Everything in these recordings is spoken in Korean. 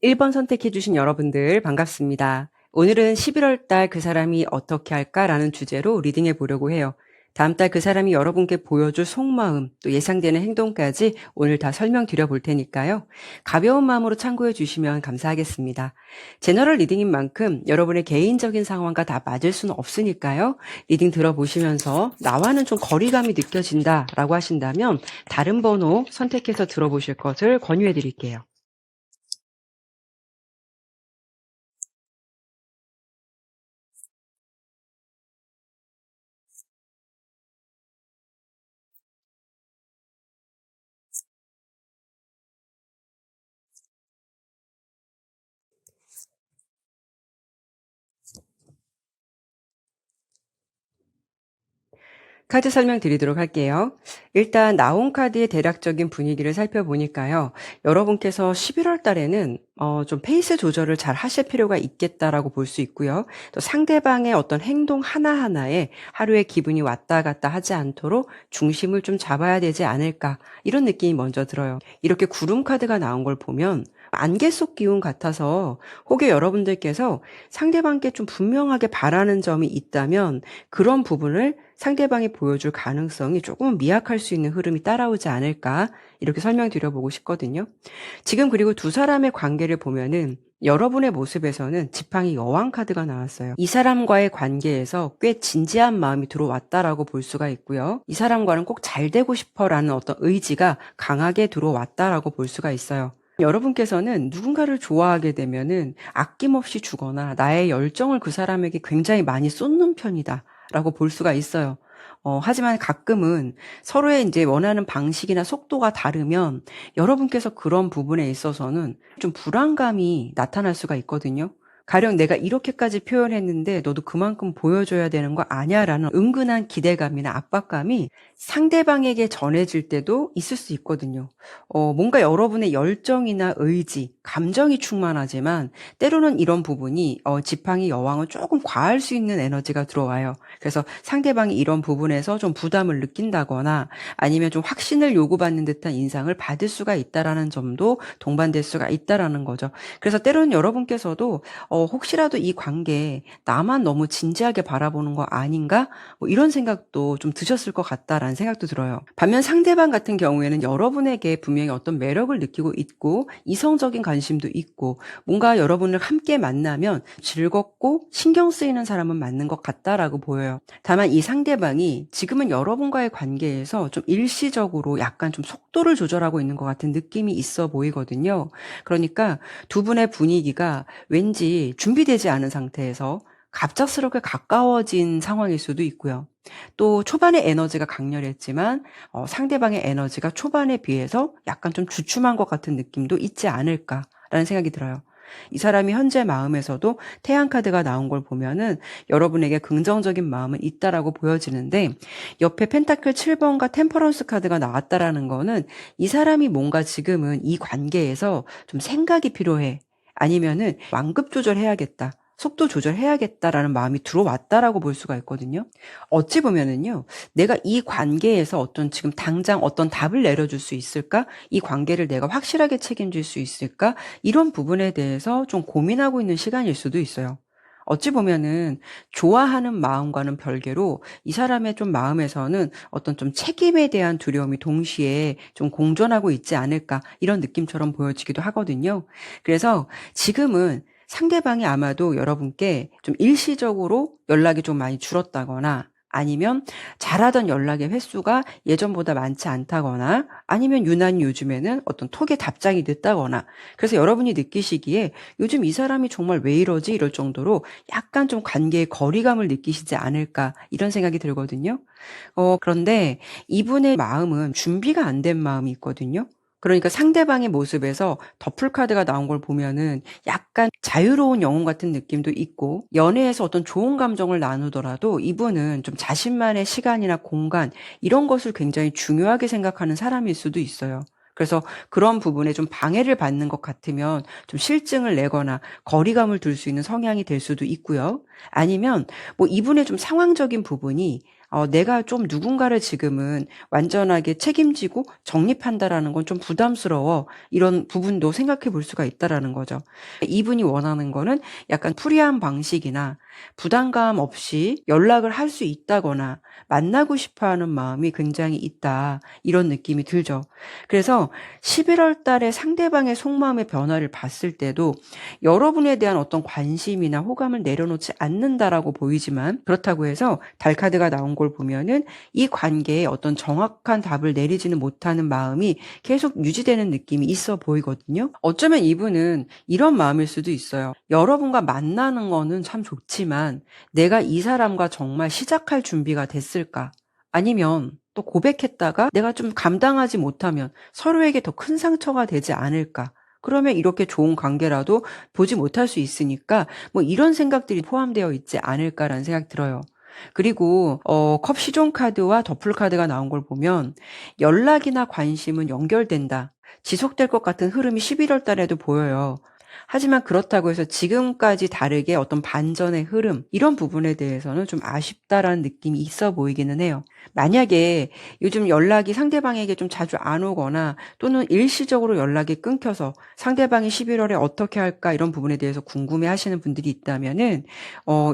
1번 선택해주신 여러분들 반갑습니다. 오늘은 11월 달 그 사람이 어떻게 할까라는 주제로 리딩해 보려고 해요. 다음 달 그 사람이 여러분께 보여줄 속마음, 또 예상되는 행동까지 오늘 다 설명드려 볼 테니까요. 가벼운 마음으로 참고해 주시면 감사하겠습니다. 제너럴 리딩인 만큼 여러분의 개인적인 상황과 다 맞을 수는 없으니까요. 리딩 들어보시면서 나와는 좀 거리감이 느껴진다라고 하신다면 다른 번호 선택해서 들어보실 것을 권유해 드릴게요. 카드 설명드리도록 할게요. 일단 나온 카드의 대략적인 분위기를 살펴보니까요. 여러분께서 11월 달에는 좀 페이스 조절을 잘 하실 필요가 있겠다라고 볼 수 있고요. 또 상대방의 어떤 행동 하나하나에 하루의 기분이 왔다 갔다 하지 않도록 중심을 좀 잡아야 되지 않을까, 이런 느낌이 먼저 들어요. 이렇게 구름 카드가 나온 걸 보면 안개 속 기운 같아서 혹여 여러분들께서 상대방께 좀 분명하게 바라는 점이 있다면 그런 부분을 상대방이 보여줄 가능성이 조금 미약할 수 있는 흐름이 따라오지 않을까, 이렇게 설명드려보고 싶거든요. 지금 그리고 두 사람의 관계를 보면은 여러분의 모습에서는 지팡이 여왕 카드가 나왔어요. 이 사람과의 관계에서 꽤 진지한 마음이 들어왔다라고 볼 수가 있고요. 이 사람과는 꼭 잘 되고 싶어라는 어떤 의지가 강하게 들어왔다라고 볼 수가 있어요. 여러분께서는 누군가를 좋아하게 되면은 아낌없이 주거나 나의 열정을 그 사람에게 굉장히 많이 쏟는 편이다 라고 볼 수가 있어요. 하지만 가끔은 서로의 이제 원하는 방식이나 속도가 다르면 여러분께서 그런 부분에 있어서는 좀 불안감이 나타날 수가 있거든요. 가령 내가 이렇게까지 표현했는데 너도 그만큼 보여줘야 되는 거 아냐라는 은근한 기대감이나 압박감이 상대방에게 전해질 때도 있을 수 있거든요. 뭔가 여러분의 열정이나 의지, 감정이 충만하지만 때로는 이런 부분이 지팡이 여왕은 조금 과할 수 있는 에너지가 들어와요. 그래서 상대방이 이런 부분에서 좀 부담을 느낀다거나 아니면 좀 확신을 요구받는 듯한 인상을 받을 수가 있다라는 점도 동반될 수가 있다라는 거죠. 그래서 때로는 여러분께서도 혹시라도 이 관계 나만 너무 진지하게 바라보는 거 아닌가? 뭐 이런 생각도 좀 드셨을 것 같다라는 생각도 들어요. 반면 상대방 같은 경우에는 여러분에게 분명히 어떤 매력을 느끼고 있고 이성적인 관심도 있고 뭔가 여러분을 함께 만나면 즐겁고 신경 쓰이는 사람은 맞는 것 같다라고 보여요. 다만 이 상대방이 지금은 여러분과의 관계에서 좀 일시적으로 약간 좀 속도를 조절하고 있는 것 같은 느낌이 있어 보이거든요. 그러니까 두 분의 분위기가 왠지 준비되지 않은 상태에서 갑작스럽게 가까워진 상황일 수도 있고요. 또 초반에 에너지가 강렬했지만 상대방의 에너지가 초반에 비해서 약간 좀 주춤한 것 같은 느낌도 있지 않을까라는 생각이 들어요. 이 사람이 현재 마음에서도 태양 카드가 나온 걸 보면은 여러분에게 긍정적인 마음은 있다라고 보여지는데, 옆에 펜타클 7번과 템퍼런스 카드가 나왔다라는 거는 이 사람이 뭔가 지금은 이 관계에서 좀 생각이 필요해, 아니면은 완급 조절해야겠다, 속도 조절해야겠다라는 마음이 들어왔다라고 볼 수가 있거든요. 어찌 보면은요, 내가 이 관계에서 어떤 지금 당장 어떤 답을 내려줄 수 있을까? 이 관계를 내가 확실하게 책임질 수 있을까? 이런 부분에 대해서 좀 고민하고 있는 시간일 수도 있어요. 어찌 보면은 좋아하는 마음과는 별개로 이 사람의 좀 마음에서는 어떤 좀 책임에 대한 두려움이 동시에 좀 공존하고 있지 않을까, 이런 느낌처럼 보여지기도 하거든요. 그래서 지금은 상대방이 아마도 여러분께 좀 일시적으로 연락이 좀 많이 줄었다거나 아니면 잘하던 연락의 횟수가 예전보다 많지 않다거나 아니면 유난히 요즘에는 어떤 톡의 답장이 늦다거나, 그래서 여러분이 느끼시기에 요즘 이 사람이 정말 왜 이러지? 이럴 정도로 약간 좀 관계의 거리감을 느끼시지 않을까, 이런 생각이 들거든요. 그런데 이분의 마음은 준비가 안 된 마음이 있거든요. 그러니까 상대방의 모습에서 더플 카드가 나온 걸 보면은 약간 자유로운 영혼 같은 느낌도 있고, 연애에서 어떤 좋은 감정을 나누더라도 이분은 좀 자신만의 시간이나 공간, 이런 것을 굉장히 중요하게 생각하는 사람일 수도 있어요. 그래서 그런 부분에 좀 방해를 받는 것 같으면 좀 실증을 내거나 거리감을 둘 수 있는 성향이 될 수도 있고요. 아니면 뭐 이분의 좀 상황적인 부분이 내가 좀 누군가를 지금은 완전하게 책임지고 정립한다라는 건 좀 부담스러워. 이런 부분도 생각해 볼 수가 있다라는 거죠. 이분이 원하는 거는 약간 프리한 방식이나 부담감 없이 연락을 할 수 있다거나 만나고 싶어 하는 마음이 굉장히 있다. 이런 느낌이 들죠. 그래서 11월 달에 상대방의 속마음의 변화를 봤을 때도 여러분에 대한 어떤 관심이나 호감을 내려놓지 않는다라고 보이지만, 그렇다고 해서 달 카드가 나온 걸 보면은 이 관계에 어떤 정확한 답을 내리지는 못하는 마음이 계속 유지되는 느낌이 있어 보이거든요. 어쩌면 이분은 이런 마음일 수도 있어요. 여러분과 만나는 거는 참 좋지만 내가 이 사람과 정말 시작할 준비가 됐을까? 아니면 또 고백했다가 내가 좀 감당하지 못하면 서로에게 더 큰 상처가 되지 않을까? 그러면 이렇게 좋은 관계라도 보지 못할 수 있으니까 뭐 이런 생각들이 포함되어 있지 않을까라는 생각 들어요. 그리고 컵 시종 카드와 더플 카드가 나온 걸 보면 연락이나 관심은 연결된다. 지속될 것 같은 흐름이 11월 달에도 보여요. 하지만 그렇다고 해서 지금까지 다르게 어떤 반전의 흐름, 이런 부분에 대해서는 좀 아쉽다라는 느낌이 있어 보이기는 해요. 만약에 요즘 연락이 상대방에게 좀 자주 안 오거나 또는 일시적으로 연락이 끊겨서 상대방이 11월에 어떻게 할까 이런 부분에 대해서 궁금해 하시는 분들이 있다면은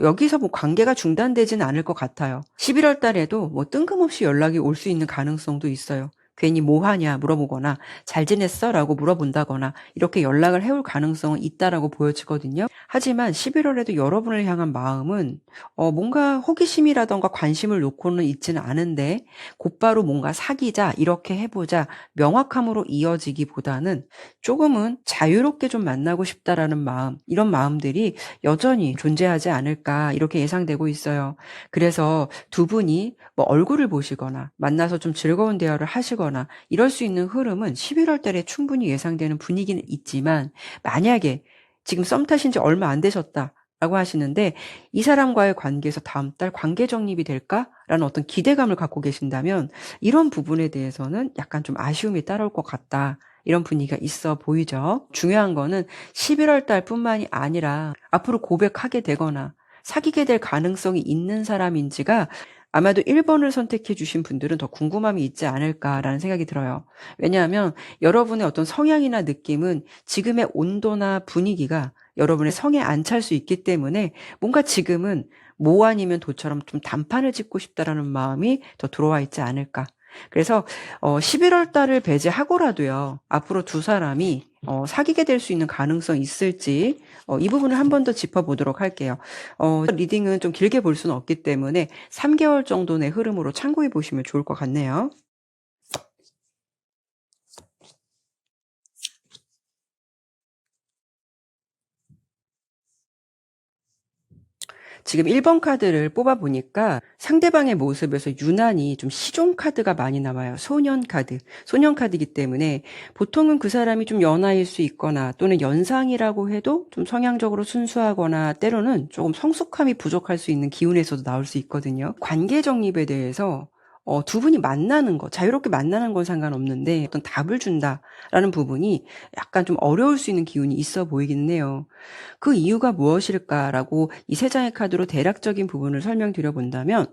여기서 뭐 관계가 중단되지는 않을 것 같아요. 11월 달에도 뭐 뜬금없이 연락이 올 수 있는 가능성도 있어요. 괜히 뭐 하냐 물어보거나 잘 지냈어? 라고 물어본다거나 이렇게 연락을 해올 가능성은 있다라고 보여지거든요. 하지만 11월에도 여러분을 향한 마음은 뭔가 호기심이라던가 관심을 놓고는 있지는 않은데 곧바로 뭔가 사귀자 이렇게 해보자 명확함으로 이어지기보다는 조금은 자유롭게 좀 만나고 싶다라는 마음, 이런 마음들이 여전히 존재하지 않을까 이렇게 예상되고 있어요. 그래서 두 분이 뭐 얼굴을 보시거나 만나서 좀 즐거운 대화를 하시거나 이럴 수 있는 흐름은 11월 달에 충분히 예상되는 분위기는 있지만, 만약에 지금 썸 타신 지 얼마 안 되셨다라고 하시는데 이 사람과의 관계에서 다음 달 관계 정립이 될까라는 어떤 기대감을 갖고 계신다면 이런 부분에 대해서는 약간 좀 아쉬움이 따라올 것 같다. 이런 분위기가 있어 보이죠. 중요한 거는 11월 달뿐만이 아니라 앞으로 고백하게 되거나 사귀게 될 가능성이 있는 사람인지가 아마도 1번을 선택해 주신 분들은 더 궁금함이 있지 않을까라는 생각이 들어요. 왜냐하면 여러분의 어떤 성향이나 느낌은 지금의 온도나 분위기가 여러분의 성에 안 찰 수 있기 때문에 뭔가 지금은 모 아니면 도처럼 좀 단판을 짓고 싶다라는 마음이 더 들어와 있지 않을까. 그래서 11월 달을 배제하고라도요, 앞으로 두 사람이 사귀게 될 수 있는 가능성이 있을지 이 부분을 한 번 더 짚어보도록 할게요. 리딩은 좀 길게 볼 수는 없기 때문에 3개월 정도의 흐름으로 참고해 보시면 좋을 것 같네요. 지금 1번 카드를 뽑아보니까 상대방의 모습에서 유난히 좀 시종 카드가 많이 나와요. 소년 카드. 소년 카드이기 때문에 보통은 그 사람이 좀 연하일 수 있거나 또는 연상이라고 해도 좀 성향적으로 순수하거나 때로는 조금 성숙함이 부족할 수 있는 기운에서도 나올 수 있거든요. 관계 정립에 대해서 두 분이 만나는 거, 자유롭게 만나는 건 상관없는데 어떤 답을 준다라는 부분이 약간 좀 어려울 수 있는 기운이 있어 보이기는 해요. 그 이유가 무엇일까라고 이 세 장의 카드로 대략적인 부분을 설명드려 본다면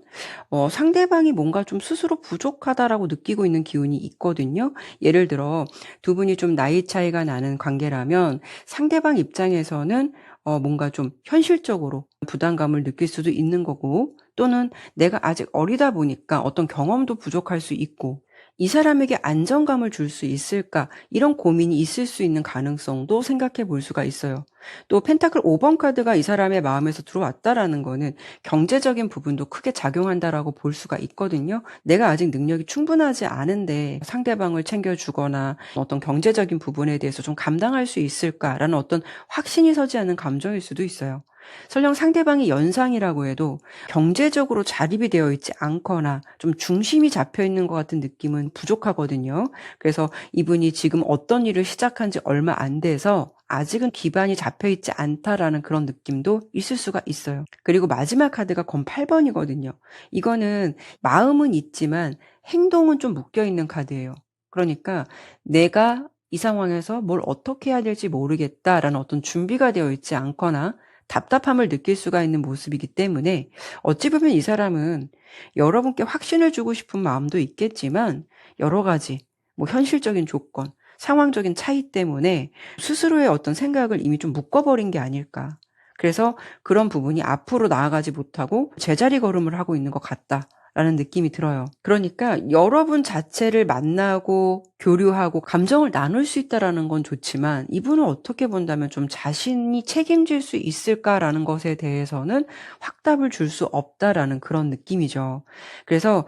상대방이 뭔가 좀 스스로 부족하다라고 느끼고 있는 기운이 있거든요. 예를 들어 두 분이 좀 나이 차이가 나는 관계라면 상대방 입장에서는 뭔가 좀 현실적으로 부담감을 느낄 수도 있는 거고, 또는 내가 아직 어리다 보니까 어떤 경험도 부족할 수 있고 이 사람에게 안정감을 줄 수 있을까, 이런 고민이 있을 수 있는 가능성도 생각해 볼 수가 있어요. 또 펜타클 5번 카드가 이 사람의 마음에서 들어왔다라는 거는 경제적인 부분도 크게 작용한다라고 볼 수가 있거든요. 내가 아직 능력이 충분하지 않은데 상대방을 챙겨주거나 어떤 경제적인 부분에 대해서 좀 감당할 수 있을까라는 어떤 확신이 서지 않는 감정일 수도 있어요. 설령 상대방이 연상이라고 해도 경제적으로 자립이 되어 있지 않거나 좀 중심이 잡혀 있는 것 같은 느낌은 부족하거든요. 그래서 이분이 지금 어떤 일을 시작한 지 얼마 안 돼서 아직은 기반이 잡혀 있지 않다라는 그런 느낌도 있을 수가 있어요. 그리고 마지막 카드가 검 8번이거든요. 이거는 마음은 있지만 행동은 좀 묶여 있는 카드예요. 그러니까 내가 이 상황에서 뭘 어떻게 해야 될지 모르겠다라는 어떤 준비가 되어 있지 않거나 답답함을 느낄 수가 있는 모습이기 때문에 어찌 보면 이 사람은 여러분께 확신을 주고 싶은 마음도 있겠지만 여러 가지 뭐 현실적인 조건, 상황적인 차이 때문에 스스로의 어떤 생각을 이미 좀 묶어버린 게 아닐까. 그래서 그런 부분이 앞으로 나아가지 못하고 제자리 걸음을 하고 있는 것 같다라는 느낌이 들어요. 그러니까 여러분 자체를 만나고 교류하고 감정을 나눌 수 있다라는 건 좋지만 이분은 어떻게 본다면 좀 자신이 책임질 수 있을까라는 것에 대해서는 확답을 줄 수 없다라는 그런 느낌이죠. 그래서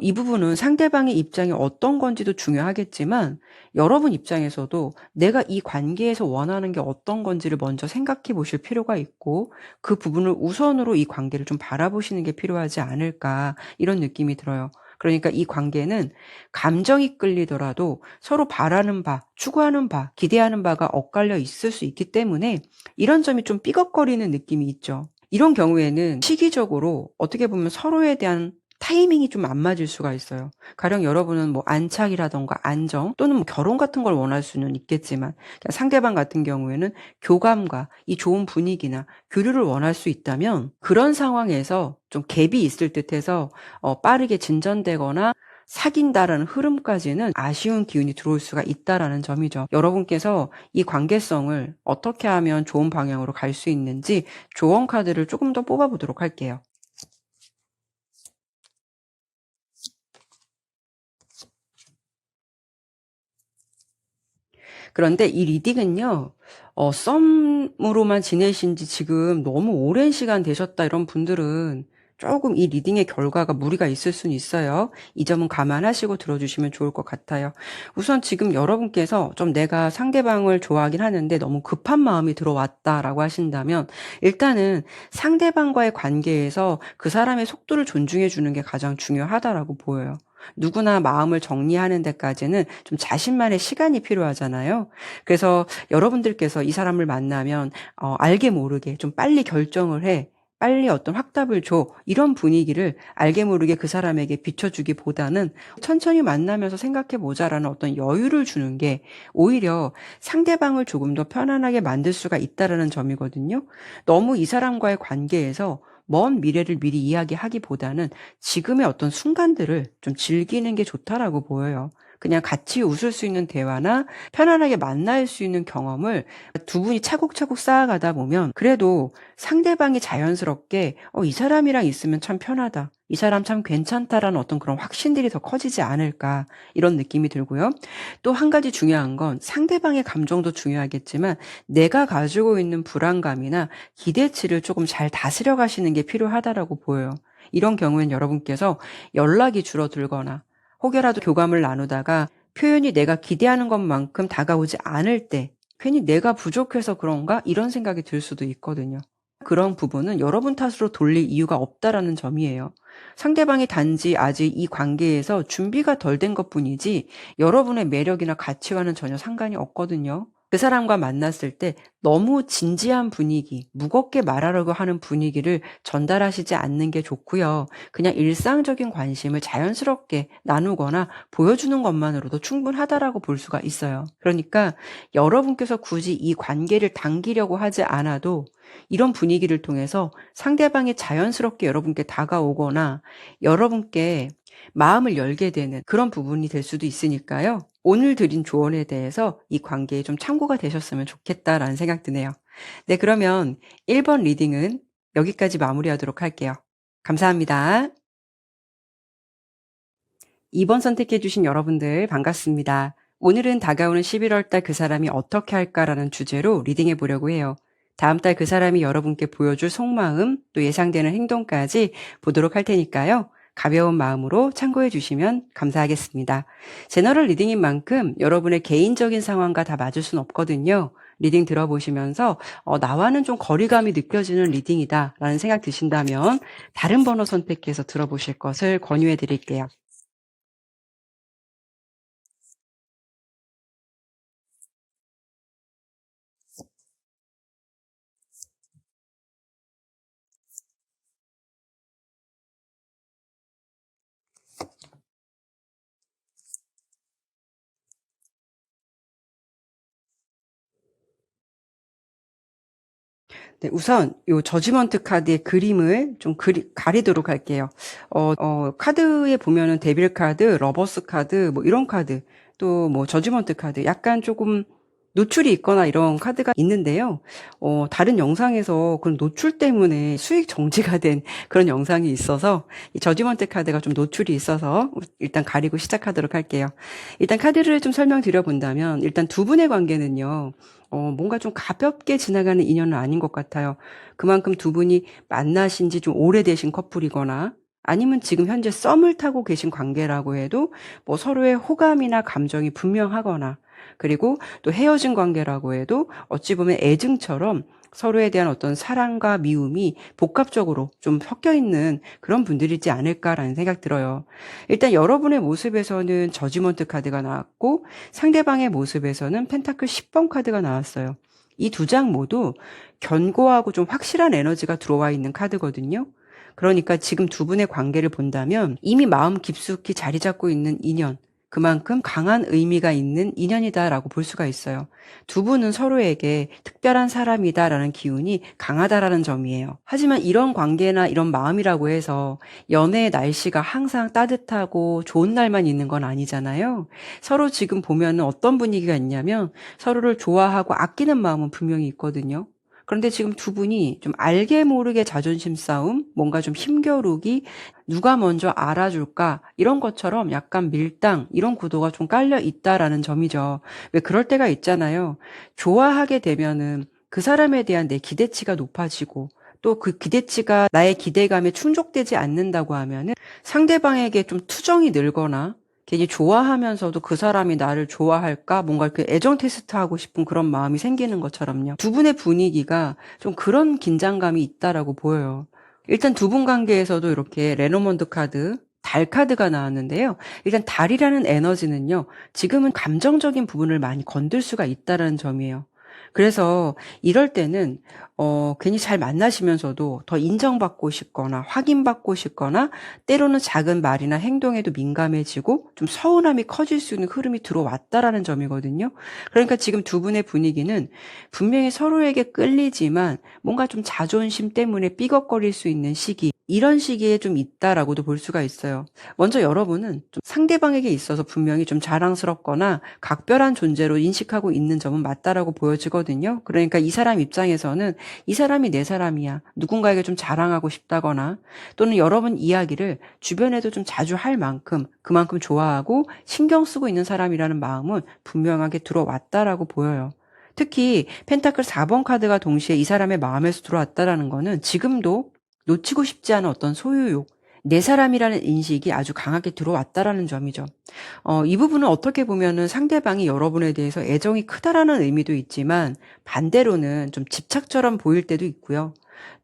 이 부분은 상대방의 입장이 어떤 건지도 중요하겠지만 여러분 입장에서도 내가 이 관계에서 원하는 게 어떤 건지를 먼저 생각해 보실 필요가 있고 그 부분을 우선으로 이 관계를 좀 바라보시는 게 필요하지 않을까 이런 느낌이 들어요. 그러니까 이 관계는 감정이 끌리더라도 서로 바라는 바, 추구하는 바, 기대하는 바가 엇갈려 있을 수 있기 때문에 이런 점이 좀 삐걱거리는 느낌이 있죠. 이런 경우에는 시기적으로 어떻게 보면 서로에 대한 타이밍이 좀 안 맞을 수가 있어요. 가령 여러분은 뭐 안착이라던가 안정 또는 뭐 결혼 같은 걸 원할 수는 있겠지만 상대방 같은 경우에는 교감과 이 좋은 분위기나 교류를 원할 수 있다면 그런 상황에서 좀 갭이 있을 듯해서 빠르게 진전되거나 사귄다라는 흐름까지는 아쉬운 기운이 들어올 수가 있다라는 점이죠. 여러분께서 이 관계성을 어떻게 하면 좋은 방향으로 갈 수 있는지 조언 카드를 조금 더 뽑아보도록 할게요. 그런데 이 리딩은요. 썸으로만 지내신 지 지금 너무 오랜 시간 되셨다 이런 분들은 조금 이 리딩의 결과가 무리가 있을 수는 있어요. 이 점은 감안하시고 들어주시면 좋을 것 같아요. 우선 지금 여러분께서 좀 내가 상대방을 좋아하긴 하는데 너무 급한 마음이 들어왔다라고 하신다면 일단은 상대방과의 관계에서 그 사람의 속도를 존중해 주는 게 가장 중요하다라고 보여요. 누구나 마음을 정리하는 데까지는 좀 자신만의 시간이 필요하잖아요. 그래서 여러분들께서 이 사람을 만나면 알게 모르게 좀 빨리 결정을 해. 빨리 어떤 확답을 줘. 이런 분위기를 알게 모르게 그 사람에게 비춰주기보다는 천천히 만나면서 생각해 보자라는 어떤 여유를 주는 게 오히려 상대방을 조금 더 편안하게 만들 수가 있다라는 점이거든요. 너무 이 사람과의 관계에서 먼 미래를 미리 이야기하기보다는 지금의 어떤 순간들을 좀 즐기는 게 좋다라고 보여요. 그냥 같이 웃을 수 있는 대화나 편안하게 만날 수 있는 경험을 두 분이 차곡차곡 쌓아가다 보면 그래도 상대방이 자연스럽게 이 사람이랑 있으면 참 편하다. 이 사람 참 괜찮다라는 어떤 그런 확신들이 더 커지지 않을까 이런 느낌이 들고요. 또 한 가지 중요한 건 상대방의 감정도 중요하겠지만 내가 가지고 있는 불안감이나 기대치를 조금 잘 다스려 가시는 게 필요하다라고 보여요. 이런 경우엔 여러분께서 연락이 줄어들거나 혹여라도 교감을 나누다가 표현이 내가 기대하는 것만큼 다가오지 않을 때 괜히 '내가 부족해서 그런가?' 이런 생각이 들 수도 있거든요. 그런 부분은 여러분 탓으로 돌릴 이유가 없다라는 점이에요. 상대방이 단지 아직 이 관계에서 준비가 덜 된 것뿐이지 여러분의 매력이나 가치와는 전혀 상관이 없거든요. 그 사람과 만났을 때 너무 진지한 분위기, 무겁게 말하려고 하는 분위기를 전달하시지 않는 게 좋고요. 그냥 일상적인 관심을 자연스럽게 나누거나 보여주는 것만으로도 충분하다라고 볼 수가 있어요. 그러니까 여러분께서 굳이 이 관계를 당기려고 하지 않아도 이런 분위기를 통해서 상대방이 자연스럽게 여러분께 다가오거나 여러분께 마음을 열게 되는 그런 부분이 될 수도 있으니까요. 오늘 드린 조언에 대해서 이 관계에 좀 참고가 되셨으면 좋겠다라는 생각 드네요. 네, 그러면 1번 리딩은 여기까지 마무리하도록 할게요. 감사합니다. 2번 선택해 주신 여러분들 반갑습니다. 오늘은 다가오는 11월 달 그 사람이 어떻게 할까라는 주제로 리딩해 보려고 해요. 다음 달 그 사람이 여러분께 보여줄 속마음 또 예상되는 행동까지 보도록 할 테니까요. 가벼운 마음으로 참고해 주시면 감사하겠습니다. 제너럴 리딩인 만큼 여러분의 개인적인 상황과 다 맞을 순 없거든요. 리딩 들어보시면서 나와는 좀 거리감이 느껴지는 리딩이다 라는 생각 드신다면 다른 번호 선택해서 들어보실 것을 권유해 드릴게요. 네, 우선 요 저지먼트 카드의 그림을 좀 가리도록 할게요. 카드에 보면은 데빌 카드, 러버스 카드, 뭐 이런 카드, 또 뭐 저지먼트 카드, 약간 조금 노출이 있거나 이런 카드가 있는데요. 다른 영상에서 그런 노출 때문에 수익 정지가 된 그런 영상이 있어서 이 저지먼트 카드가 좀 노출이 있어서 일단 가리고 시작하도록 할게요. 일단 카드를 좀 설명드려 본다면 일단 두 분의 관계는요. 뭔가 좀 가볍게 지나가는 인연은 아닌 것 같아요. 그만큼 두 분이 만나신 지 좀 오래되신 커플이거나 아니면 지금 현재 썸을 타고 계신 관계라고 해도 뭐 서로의 호감이나 감정이 분명하거나 그리고 또 헤어진 관계라고 해도 어찌 보면 애증처럼 서로에 대한 어떤 사랑과 미움이 복합적으로 좀 섞여 있는 그런 분들이지 않을까라는 생각 들어요. 일단 여러분의 모습에서는 저지먼트 카드가 나왔고 상대방의 모습에서는 펜타클 10번 카드가 나왔어요. 이 두 장 모두 견고하고 좀 확실한 에너지가 들어와 있는 카드거든요. 그러니까 지금 두 분의 관계를 본다면 이미 마음 깊숙이 자리 잡고 있는 인연, 그만큼 강한 의미가 있는 인연이다라고 볼 수가 있어요. 두 분은 서로에게 특별한 사람이다라는 기운이 강하다라는 점이에요. 하지만 이런 관계나 이런 마음이라고 해서 연애의 날씨가 항상 따뜻하고 좋은 날만 있는 건 아니잖아요. 서로 지금 보면은 어떤 분위기가 있냐면 서로를 좋아하고 아끼는 마음은 분명히 있거든요. 그런데 지금 두 분이 좀 알게 모르게 자존심 싸움, 뭔가 좀 힘겨루기, 누가 먼저 알아줄까 이런 것처럼 약간 밀당 이런 구도가 좀 깔려 있다라는 점이죠. 왜 그럴 때가 있잖아요. 좋아하게 되면은 그 사람에 대한 내 기대치가 높아지고 또 그 기대치가 나의 기대감에 충족되지 않는다고 하면은 상대방에게 좀 투정이 늘거나 괜히 좋아하면서도 그 사람이 나를 좋아할까? 뭔가 이렇게 애정 테스트하고 싶은 그런 마음이 생기는 것처럼요. 두 분의 분위기가 좀 그런 긴장감이 있다라고 보여요. 일단 두 분 관계에서도 이렇게 레노먼드 카드, 달 카드가 나왔는데요. 일단 달이라는 에너지는요. 지금은 감정적인 부분을 많이 건들 수가 있다는 점이에요. 그래서 이럴 때는 괜히 잘 만나시면서도 더 인정받고 싶거나 확인받고 싶거나 때로는 작은 말이나 행동에도 민감해지고 좀 서운함이 커질 수 있는 흐름이 들어왔다라는 점이거든요. 그러니까 지금 두 분의 분위기는 분명히 서로에게 끌리지만 뭔가 좀 자존심 때문에 삐걱거릴 수 있는 시기, 이런 시기에 좀 있다라고도 볼 수가 있어요. 먼저 여러분은 좀 상대방에게 있어서 분명히 좀 자랑스럽거나 각별한 존재로 인식하고 있는 점은 맞다라고 보여지거든요. 그러니까 이 사람 입장에서는 이 사람이 내 사람이야. 누군가에게 좀 자랑하고 싶다거나 또는 여러분 이야기를 주변에도 좀 자주 할 만큼 그만큼 좋아하고 신경 쓰고 있는 사람이라는 마음은 분명하게 들어왔다라고 보여요. 특히 펜타클 4번 카드가 동시에 이 사람의 마음에서 들어왔다라는 거는 지금도 놓치고 싶지 않은 어떤 소유욕, 내 사람이라는 인식이 아주 강하게 들어왔다라는 점이죠. 이 부분은 어떻게 보면은 상대방이 여러분에 대해서 애정이 크다라는 의미도 있지만 반대로는 좀 집착처럼 보일 때도 있고요.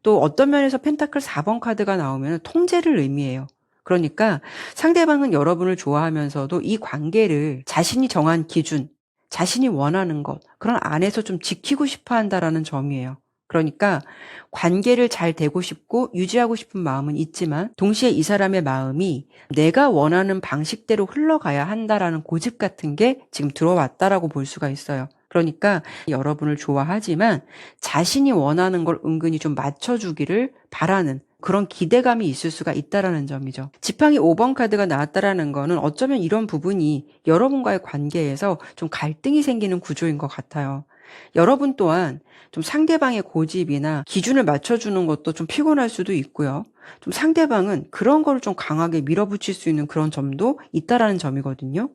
또 어떤 면에서 펜타클 4번 카드가 나오면 통제를 의미해요. 그러니까 상대방은 여러분을 좋아하면서도 이 관계를 자신이 정한 기준, 자신이 원하는 것, 그런 안에서 좀 지키고 싶어 한다라는 점이에요. 그러니까 관계를 잘 되고 싶고 유지하고 싶은 마음은 있지만 동시에 이 사람의 마음이 내가 원하는 방식대로 흘러가야 한다라는 고집 같은 게 지금 들어왔다라고 볼 수가 있어요. 그러니까 여러분을 좋아하지만 자신이 원하는 걸 은근히 좀 맞춰주기를 바라는 그런 기대감이 있을 수가 있다라는 점이죠. 지팡이 5번 카드가 나왔다라는 거는 어쩌면 이런 부분이 여러분과의 관계에서 좀 갈등이 생기는 구조인 것 같아요. 여러분 또한 좀 상대방의 고집이나 기준을 맞춰주는 것도 좀 피곤할 수도 있고요. 좀 상대방은 그런 거를 좀 강하게 밀어붙일 수 있는 그런 점도 있다라는 점이거든요.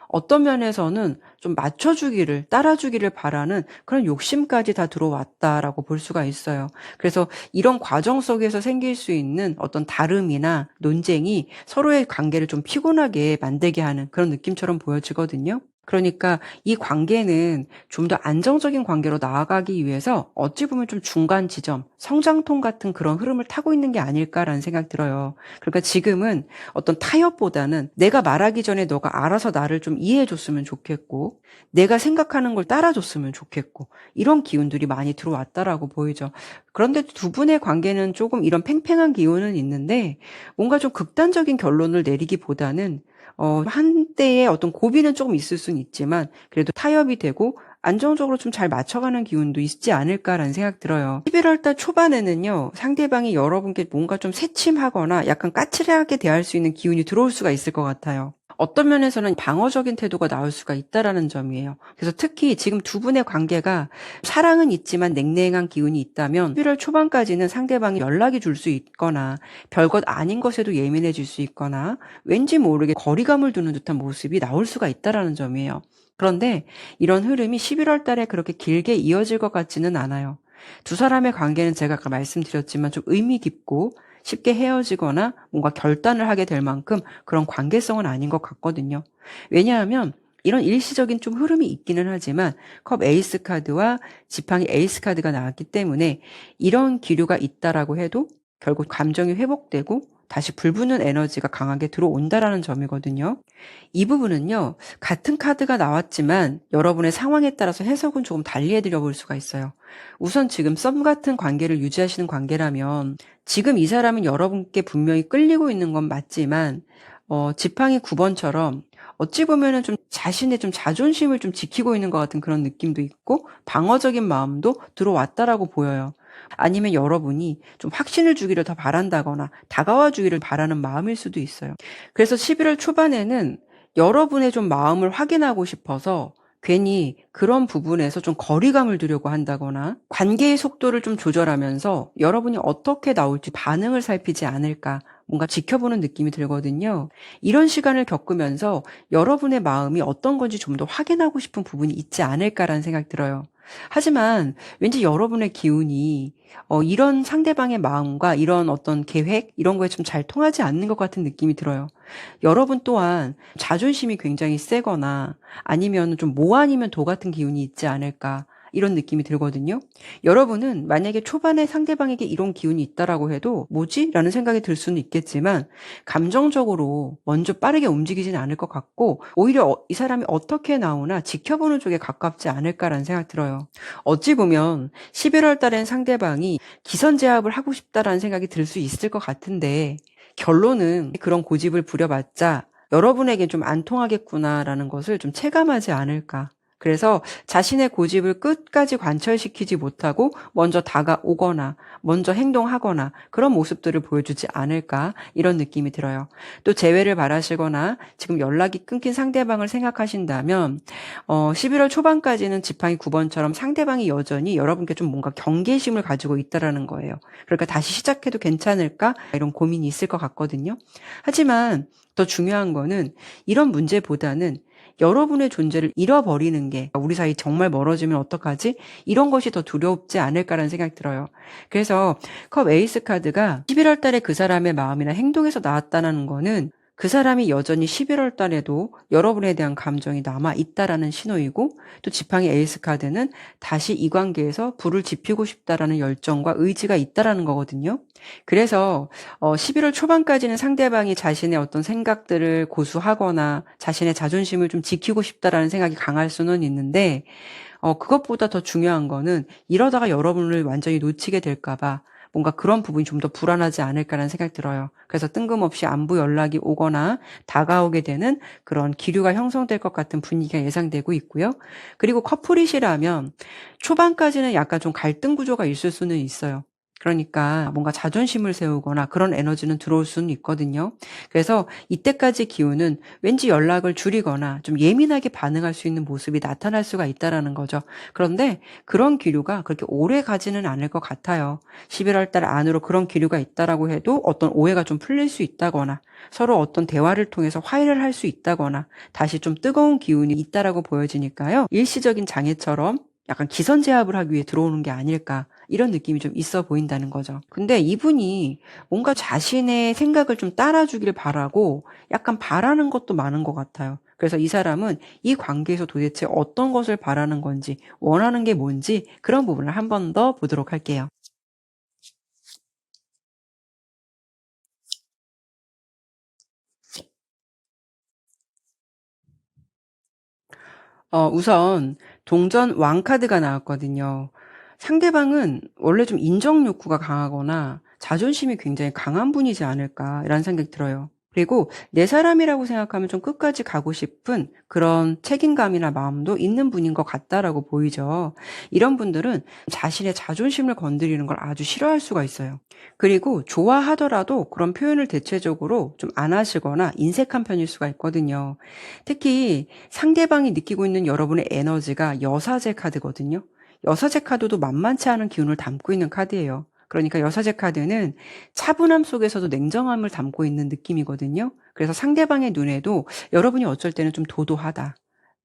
어떤 면에서는 좀 맞춰주기를, 따라주기를 바라는 그런 욕심까지 다 들어왔다라고 볼 수가 있어요. 그래서 이런 과정 속에서 생길 수 있는 어떤 다름이나 논쟁이 서로의 관계를 좀 피곤하게 만들게 하는 그런 느낌처럼 보여지거든요. 그러니까 이 관계는 좀 더 안정적인 관계로 나아가기 위해서 어찌 보면 좀 중간 지점, 성장통 같은 그런 흐름을 타고 있는 게 아닐까라는 생각 들어요. 그러니까 지금은 어떤 타협보다는 내가 말하기 전에 너가 알아서 나를 좀 이해해 줬으면 좋겠고 내가 생각하는 걸 따라줬으면 좋겠고 이런 기운들이 많이 들어왔다라고 보이죠. 그런데 두 분의 관계는 조금 이런 팽팽한 기운은 있는데 뭔가 좀 극단적인 결론을 내리기보다는 한때의 어떤 고비는 조금 있을 수는 있지만 그래도 타협이 되고 안정적으로 좀 잘 맞춰가는 기운도 있지 않을까라는 생각 들어요. 11월 달 초반에는요, 상대방이 여러분께 뭔가 좀 새침하거나 약간 까칠하게 대할 수 있는 기운이 들어올 수가 있을 것 같아요. 어떤 면에서는 방어적인 태도가 나올 수가 있다라는 점이에요. 그래서 특히 지금 두 분의 관계가 사랑은 있지만 냉랭한 기운이 있다면 11월 초반까지는 상대방이 연락이 줄 수 있거나 별것 아닌 것에도 예민해질 수 있거나 왠지 모르게 거리감을 두는 듯한 모습이 나올 수가 있다라는 점이에요. 그런데 이런 흐름이 11월 달에 그렇게 길게 이어질 것 같지는 않아요. 두 사람의 관계는 제가 아까 말씀드렸지만 좀 의미 깊고 쉽게 헤어지거나 뭔가 결단을 하게 될 만큼 그런 관계성은 아닌 것 같거든요. 왜냐하면 이런 일시적인 좀 흐름이 있기는 하지만 컵 에이스 카드와 지팡이 에이스 카드가 나왔기 때문에 이런 기류가 있다라고 해도 결국 감정이 회복되고 다시 불붙는 에너지가 강하게 들어온다라는 점이거든요. 이 부분은요, 같은 카드가 나왔지만 여러분의 상황에 따라서 해석은 조금 달리 해드려 볼 수가 있어요. 우선 지금 썸 같은 관계를 유지하시는 관계라면 지금 이 사람은 여러분께 분명히 끌리고 있는 건 맞지만 지팡이 9번처럼 어찌 보면은 좀 자신의 좀 자존심을 좀 지키고 있는 것 같은 그런 느낌도 있고 방어적인 마음도 들어왔다라고 보여요. 아니면 여러분이 좀 확신을 주기를 더 바란다거나 다가와 주기를 바라는 마음일 수도 있어요. 그래서 11월 초반에는 여러분의 좀 마음을 확인하고 싶어서 괜히 그런 부분에서 좀 거리감을 두려고 한다거나 관계의 속도를 좀 조절하면서 여러분이 어떻게 나올지 반응을 살피지 않을까 뭔가 지켜보는 느낌이 들거든요. 이런 시간을 겪으면서 여러분의 마음이 어떤 건지 좀 더 확인하고 싶은 부분이 있지 않을까라는 생각 들어요. 하지만 왠지 여러분의 기운이 이런 상대방의 마음과 이런 어떤 계획 이런 거에 좀 잘 통하지 않는 것 같은 느낌이 들어요. 여러분 또한 자존심이 굉장히 세거나 아니면 좀 모 아니면 도 같은 기운이 있지 않을까 이런 느낌이 들거든요. 여러분은 만약에 초반에 상대방에게 이런 기운이 있다라고 해도 뭐지? 라는 생각이 들 수는 있겠지만 감정적으로 먼저 빠르게 움직이지는 않을 것 같고 오히려 이 사람이 어떻게 나오나 지켜보는 쪽에 가깝지 않을까라는 생각 들어요. 어찌 보면 11월 달엔 상대방이 기선제압을 하고 싶다라는 생각이 들 수 있을 것 같은데 결론은 그런 고집을 부려봤자 여러분에게 좀 안 통하겠구나라는 것을 좀 체감하지 않을까. 그래서 자신의 고집을 끝까지 관철시키지 못하고 먼저 다가오거나 먼저 행동하거나 그런 모습들을 보여주지 않을까 이런 느낌이 들어요. 또 재회를 바라시거나 지금 연락이 끊긴 상대방을 생각하신다면 11월 초반까지는 지팡이 9번처럼 상대방이 여전히 여러분께 좀 뭔가 경계심을 가지고 있다라는 거예요. 그러니까 다시 시작해도 괜찮을까 이런 고민이 있을 것 같거든요. 하지만 더 중요한 거는 이런 문제보다는 여러분의 존재를 잃어버리는 게 우리 사이 정말 멀어지면 어떡하지? 이런 것이 더 두렵지 않을까라는 생각이 들어요. 그래서 컵 에이스 카드가 11월 달에 그 사람의 마음이나 행동에서 나왔다는 거는 그 사람이 여전히 11월 달에도 여러분에 대한 감정이 남아 있다라는 신호이고 또 지팡이 에이스 카드는 다시 이 관계에서 불을 지피고 싶다라는 열정과 의지가 있다라는 거거든요. 그래서 11월 초반까지는 상대방이 자신의 어떤 생각들을 고수하거나 자신의 자존심을 좀 지키고 싶다라는 생각이 강할 수는 있는데 그것보다 더 중요한 거는 이러다가 여러분을 완전히 놓치게 될까 봐 뭔가 그런 부분이 좀 더 불안하지 않을까라는 생각이 들어요. 그래서 뜬금없이 안부 연락이 오거나 다가오게 되는 그런 기류가 형성될 것 같은 분위기가 예상되고 있고요. 그리고 커플이시라면 초반까지는 약간 좀 갈등 구조가 있을 수는 있어요. 그러니까 뭔가 자존심을 세우거나 그런 에너지는 들어올 수는 있거든요. 그래서 이때까지 기운은 왠지 연락을 줄이거나 좀 예민하게 반응할 수 있는 모습이 나타날 수가 있다라는 거죠. 그런데 그런 기류가 그렇게 오래 가지는 않을 것 같아요. 11월 달 안으로 그런 기류가 있다라고 해도 어떤 오해가 좀 풀릴 수 있다거나 서로 어떤 대화를 통해서 화해를 할 수 있다거나 다시 좀 뜨거운 기운이 있다라고 보여지니까요. 일시적인 장애처럼 약간 기선제압을 하기 위해 들어오는 게 아닐까 이런 느낌이 좀 있어 보인다는 거죠. 근데 이분이 뭔가 자신의 생각을 좀 따라주길 바라고 약간 바라는 것도 많은 것 같아요. 그래서 이 사람은 이 관계에서 도대체 어떤 것을 바라는 건지 원하는 게 뭔지 그런 부분을 한 번 더 보도록 할게요. 우선 동전 왕 카드가 나왔거든요. 상대방은 원래 좀 인정 욕구가 강하거나 자존심이 굉장히 강한 분이지 않을까라는 생각이 들어요. 그리고 내 사람이라고 생각하면 좀 끝까지 가고 싶은 그런 책임감이나 마음도 있는 분인 것 같다라고 보이죠. 이런 분들은 자신의 자존심을 건드리는 걸 아주 싫어할 수가 있어요. 그리고 좋아하더라도 그런 표현을 대체적으로 좀 안 하시거나 인색한 편일 수가 있거든요. 특히 상대방이 느끼고 있는 여러분의 에너지가 여사제 카드거든요. 여사제 카드도 만만치 않은 기운을 담고 있는 카드예요. 그러니까 여사제 카드는 차분함 속에서도 냉정함을 담고 있는 느낌이거든요. 그래서 상대방의 눈에도 여러분이 어쩔 때는 좀 도도하다,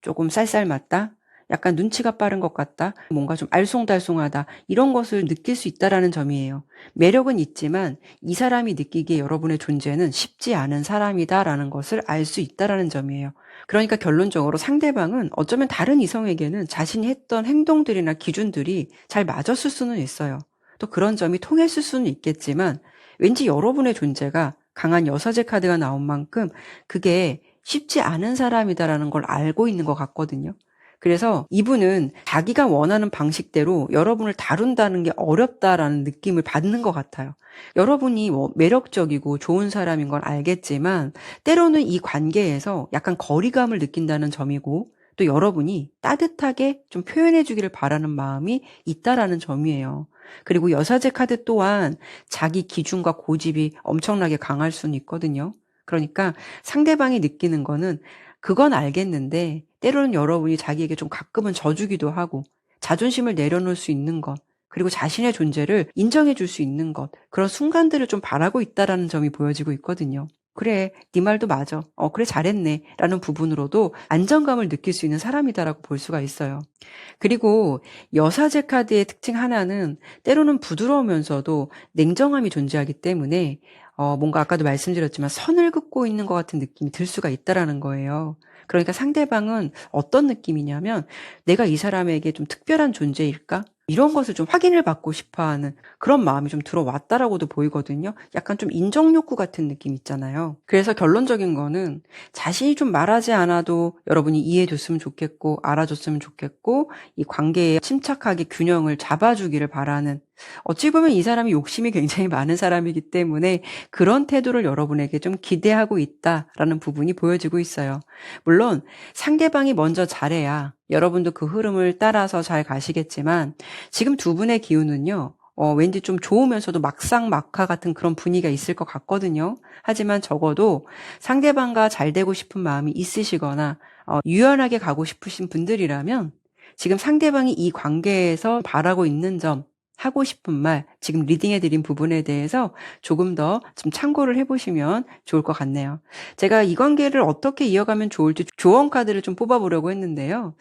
조금 쌀쌀맞다, 약간 눈치가 빠른 것 같다, 뭔가 좀 알쏭달쏭하다, 이런 것을 느낄 수 있다라는 점이에요. 매력은 있지만 이 사람이 느끼기에 여러분의 존재는 쉽지 않은 사람이다라는 것을 알 수 있다라는 점이에요. 그러니까 결론적으로 상대방은 어쩌면 다른 이성에게는 자신이 했던 행동들이나 기준들이 잘 맞았을 수는 있어요. 또 그런 점이 통했을 수는 있겠지만 왠지 여러분의 존재가 강한 여사제 카드가 나온 만큼 그게 쉽지 않은 사람이다라는 걸 알고 있는 것 같거든요. 그래서 이분은 자기가 원하는 방식대로 여러분을 다룬다는 게 어렵다라는 느낌을 받는 것 같아요. 여러분이 뭐 매력적이고 좋은 사람인 건 알겠지만 때로는 이 관계에서 약간 거리감을 느낀다는 점이고 또 여러분이 따뜻하게 좀 표현해 주기를 바라는 마음이 있다라는 점이에요. 그리고 여사제 카드 또한 자기 기준과 고집이 엄청나게 강할 수는 있거든요. 그러니까 상대방이 느끼는 거는 그건 알겠는데 때로는 여러분이 자기에게 좀 가끔은 져주기도 하고 자존심을 내려놓을 수 있는 것, 그리고 자신의 존재를 인정해 줄 수 있는 것, 그런 순간들을 좀 바라고 있다라는 점이 보여지고 있거든요. 그래, 네 말도 맞아. 그래, 잘했네. 라는 부분으로도 안정감을 느낄 수 있는 사람이다라고 볼 수가 있어요. 그리고 여사제 카드의 특징 하나는 때로는 부드러우면서도 냉정함이 존재하기 때문에 뭔가 아까도 말씀드렸지만 선을 긋고 있는 것 같은 느낌이 들 수가 있다라는 거예요. 그러니까 상대방은 어떤 느낌이냐면 내가 이 사람에게 좀 특별한 존재일까? 이런 것을 좀 확인을 받고 싶어 하는 그런 마음이 좀 들어왔다라고도 보이거든요. 약간 좀 인정 욕구 같은 느낌 있잖아요. 그래서 결론적인 거는 자신이 좀 말하지 않아도 여러분이 이해해 줬으면 좋겠고 알아줬으면 좋겠고 이 관계에 침착하게 균형을 잡아주기를 바라는, 어찌 보면 이 사람이 욕심이 굉장히 많은 사람이기 때문에 그런 태도를 여러분에게 좀 기대하고 있다라는 부분이 보여지고 있어요. 물론 상대방이 먼저 잘해야 여러분도 그 흐름을 따라서 잘 가시겠지만 지금 두 분의 기운은요. 왠지 좀 좋으면서도 막상막하 같은 그런 분위기가 있을 것 같거든요. 하지만 적어도 상대방과 잘 되고 싶은 마음이 있으시거나 유연하게 가고 싶으신 분들이라면 지금 상대방이 이 관계에서 바라고 있는 점, 하고 싶은 말, 지금 리딩해드린 부분에 대해서 조금 더 좀 참고를 해보시면 좋을 것 같네요. 제가 이 관계를 어떻게 이어가면 좋을지 조언 카드를 좀 뽑아보려고 했는데요.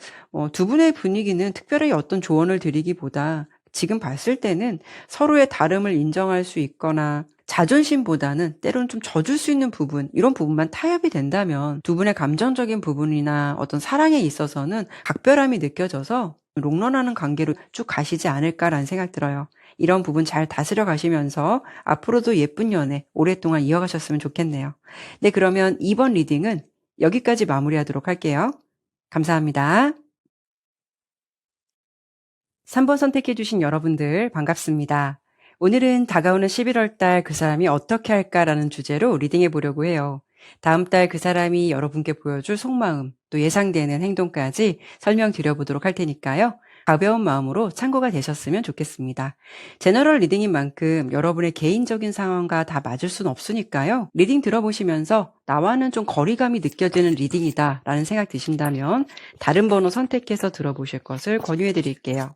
두 분의 분위기는 특별히 어떤 조언을 드리기보다 지금 봤을 때는 서로의 다름을 인정할 수 있거나 자존심보다는 때로는 좀 져줄 수 있는 부분, 이런 부분만 타협이 된다면 두 분의 감정적인 부분이나 어떤 사랑에 있어서는 각별함이 느껴져서 롱런하는 관계로 쭉 가시지 않을까라는 생각 들어요. 이런 부분 잘 다스려 가시면서 앞으로도 예쁜 연애 오랫동안 이어가셨으면 좋겠네요. 네, 그러면 이번 리딩은 여기까지 마무리하도록 할게요. 감사합니다. 3번 선택해 주신 여러분들 반갑습니다. 오늘은 다가오는 11월 달 그 사람이 어떻게 할까라는 주제로 리딩해 보려고 해요. 다음 달 그 사람이 여러분께 보여줄 속마음, 또 예상되는 행동까지 설명드려 보도록 할 테니까요. 가벼운 마음으로 참고가 되셨으면 좋겠습니다. 제너럴 리딩인 만큼 여러분의 개인적인 상황과 다 맞을 순 없으니까요. 리딩 들어보시면서 나와는 좀 거리감이 느껴지는 리딩이다 라는 생각 드신다면 다른 번호 선택해서 들어보실 것을 권유해 드릴게요.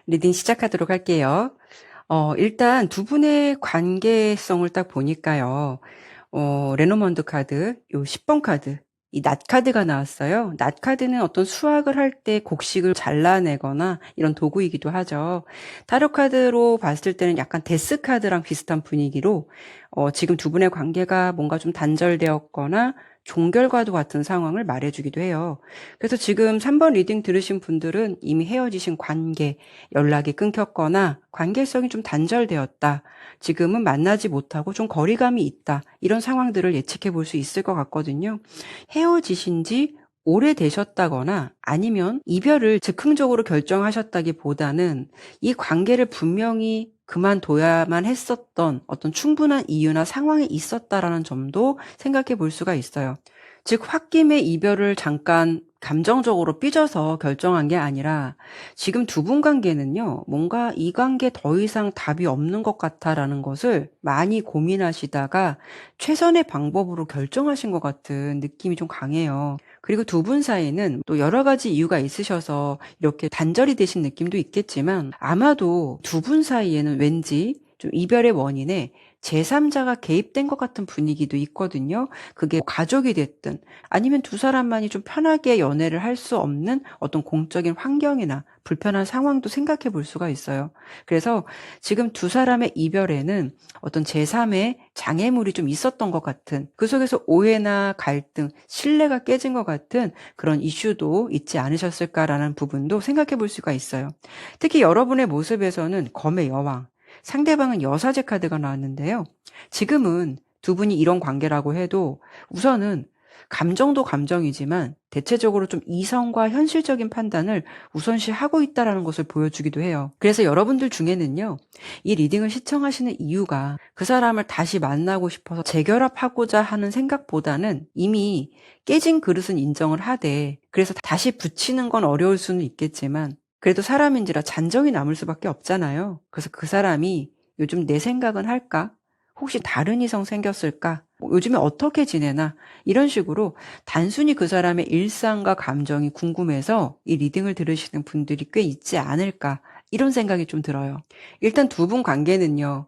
리딩 시작하도록 할게요. 일단 두 분의 관계성을 딱 보니까요. 레노먼드 카드, 요 10번 카드, 이 낫 카드가 나왔어요. 낫 카드는 어떤 수확을 할 때 곡식을 잘라내거나 이런 도구이기도 하죠. 타로 카드로 봤을 때는 약간 데스 카드랑 비슷한 분위기로 지금 두 분의 관계가 뭔가 좀 단절되었거나 종결과도 같은 상황을 말해주기도 해요. 그래서 지금 3번 리딩 들으신 분들은 이미 헤어지신 관계, 연락이 끊겼거나 관계성이 좀 단절되었다. 지금은 만나지 못하고 좀 거리감이 있다. 이런 상황들을 예측해 볼 수 있을 것 같거든요. 헤어지신 지 오래되셨다거나 아니면 이별을 즉흥적으로 결정하셨다기보다는 이 관계를 분명히 그만둬야만 했었던 어떤 충분한 이유나 상황이 있었다라는 점도 생각해 볼 수가 있어요. 즉, 홧김에 이별을 잠깐 감정적으로 삐져서 결정한 게 아니라 지금 두 분 관계는요, 뭔가 이 관계 더 이상 답이 없는 것 같아라는 것을 많이 고민하시다가 최선의 방법으로 결정하신 것 같은 느낌이 좀 강해요. 그리고 두 분 사이는 또 여러 가지 이유가 있으셔서 이렇게 단절이 되신 느낌도 있겠지만 아마도 두 분 사이에는 왠지 좀 이별의 원인에 제3자가 개입된 것 같은 분위기도 있거든요. 그게 가족이 됐든 아니면 두 사람만이 좀 편하게 연애를 할 수 없는 어떤 공적인 환경이나 불편한 상황도 생각해 볼 수가 있어요. 그래서 지금 두 사람의 이별에는 어떤 제3의 장애물이 좀 있었던 것 같은, 그 속에서 오해나 갈등, 신뢰가 깨진 것 같은 그런 이슈도 있지 않으셨을까라는 부분도 생각해 볼 수가 있어요. 특히 여러분의 모습에서는 검의 여왕, 상대방은 여사제 카드가 나왔는데요. 지금은 두 분이 이런 관계라고 해도 우선은 감정도 감정이지만 대체적으로 좀 이성과 현실적인 판단을 우선시하고 있다는 것을 보여주기도 해요. 그래서 여러분들 중에는요, 이 리딩을 시청하시는 이유가 그 사람을 다시 만나고 싶어서 재결합하고자 하는 생각보다는 이미 깨진 그릇은 인정을 하되, 그래서 다시 붙이는 건 어려울 수는 있겠지만 그래도 사람인지라 잔정이 남을 수밖에 없잖아요. 그래서 그 사람이 요즘 내 생각은 할까? 혹시 다른 이성 생겼을까? 요즘에 어떻게 지내나? 이런 식으로 단순히 그 사람의 일상과 감정이 궁금해서 이 리딩을 들으시는 분들이 꽤 있지 않을까? 이런 생각이 좀 들어요. 일단 두 분 관계는요.